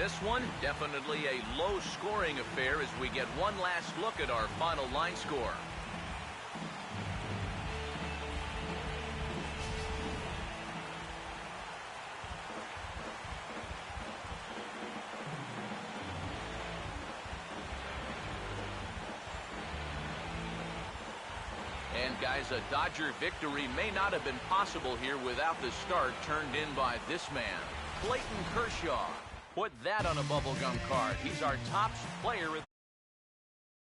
This one, definitely a low-scoring affair as we get one last look at our final line score. And guys, a Dodger victory may not have been possible here without the start turned in by this man, Clayton Kershaw. Put that on a bubblegum card. He's our top player.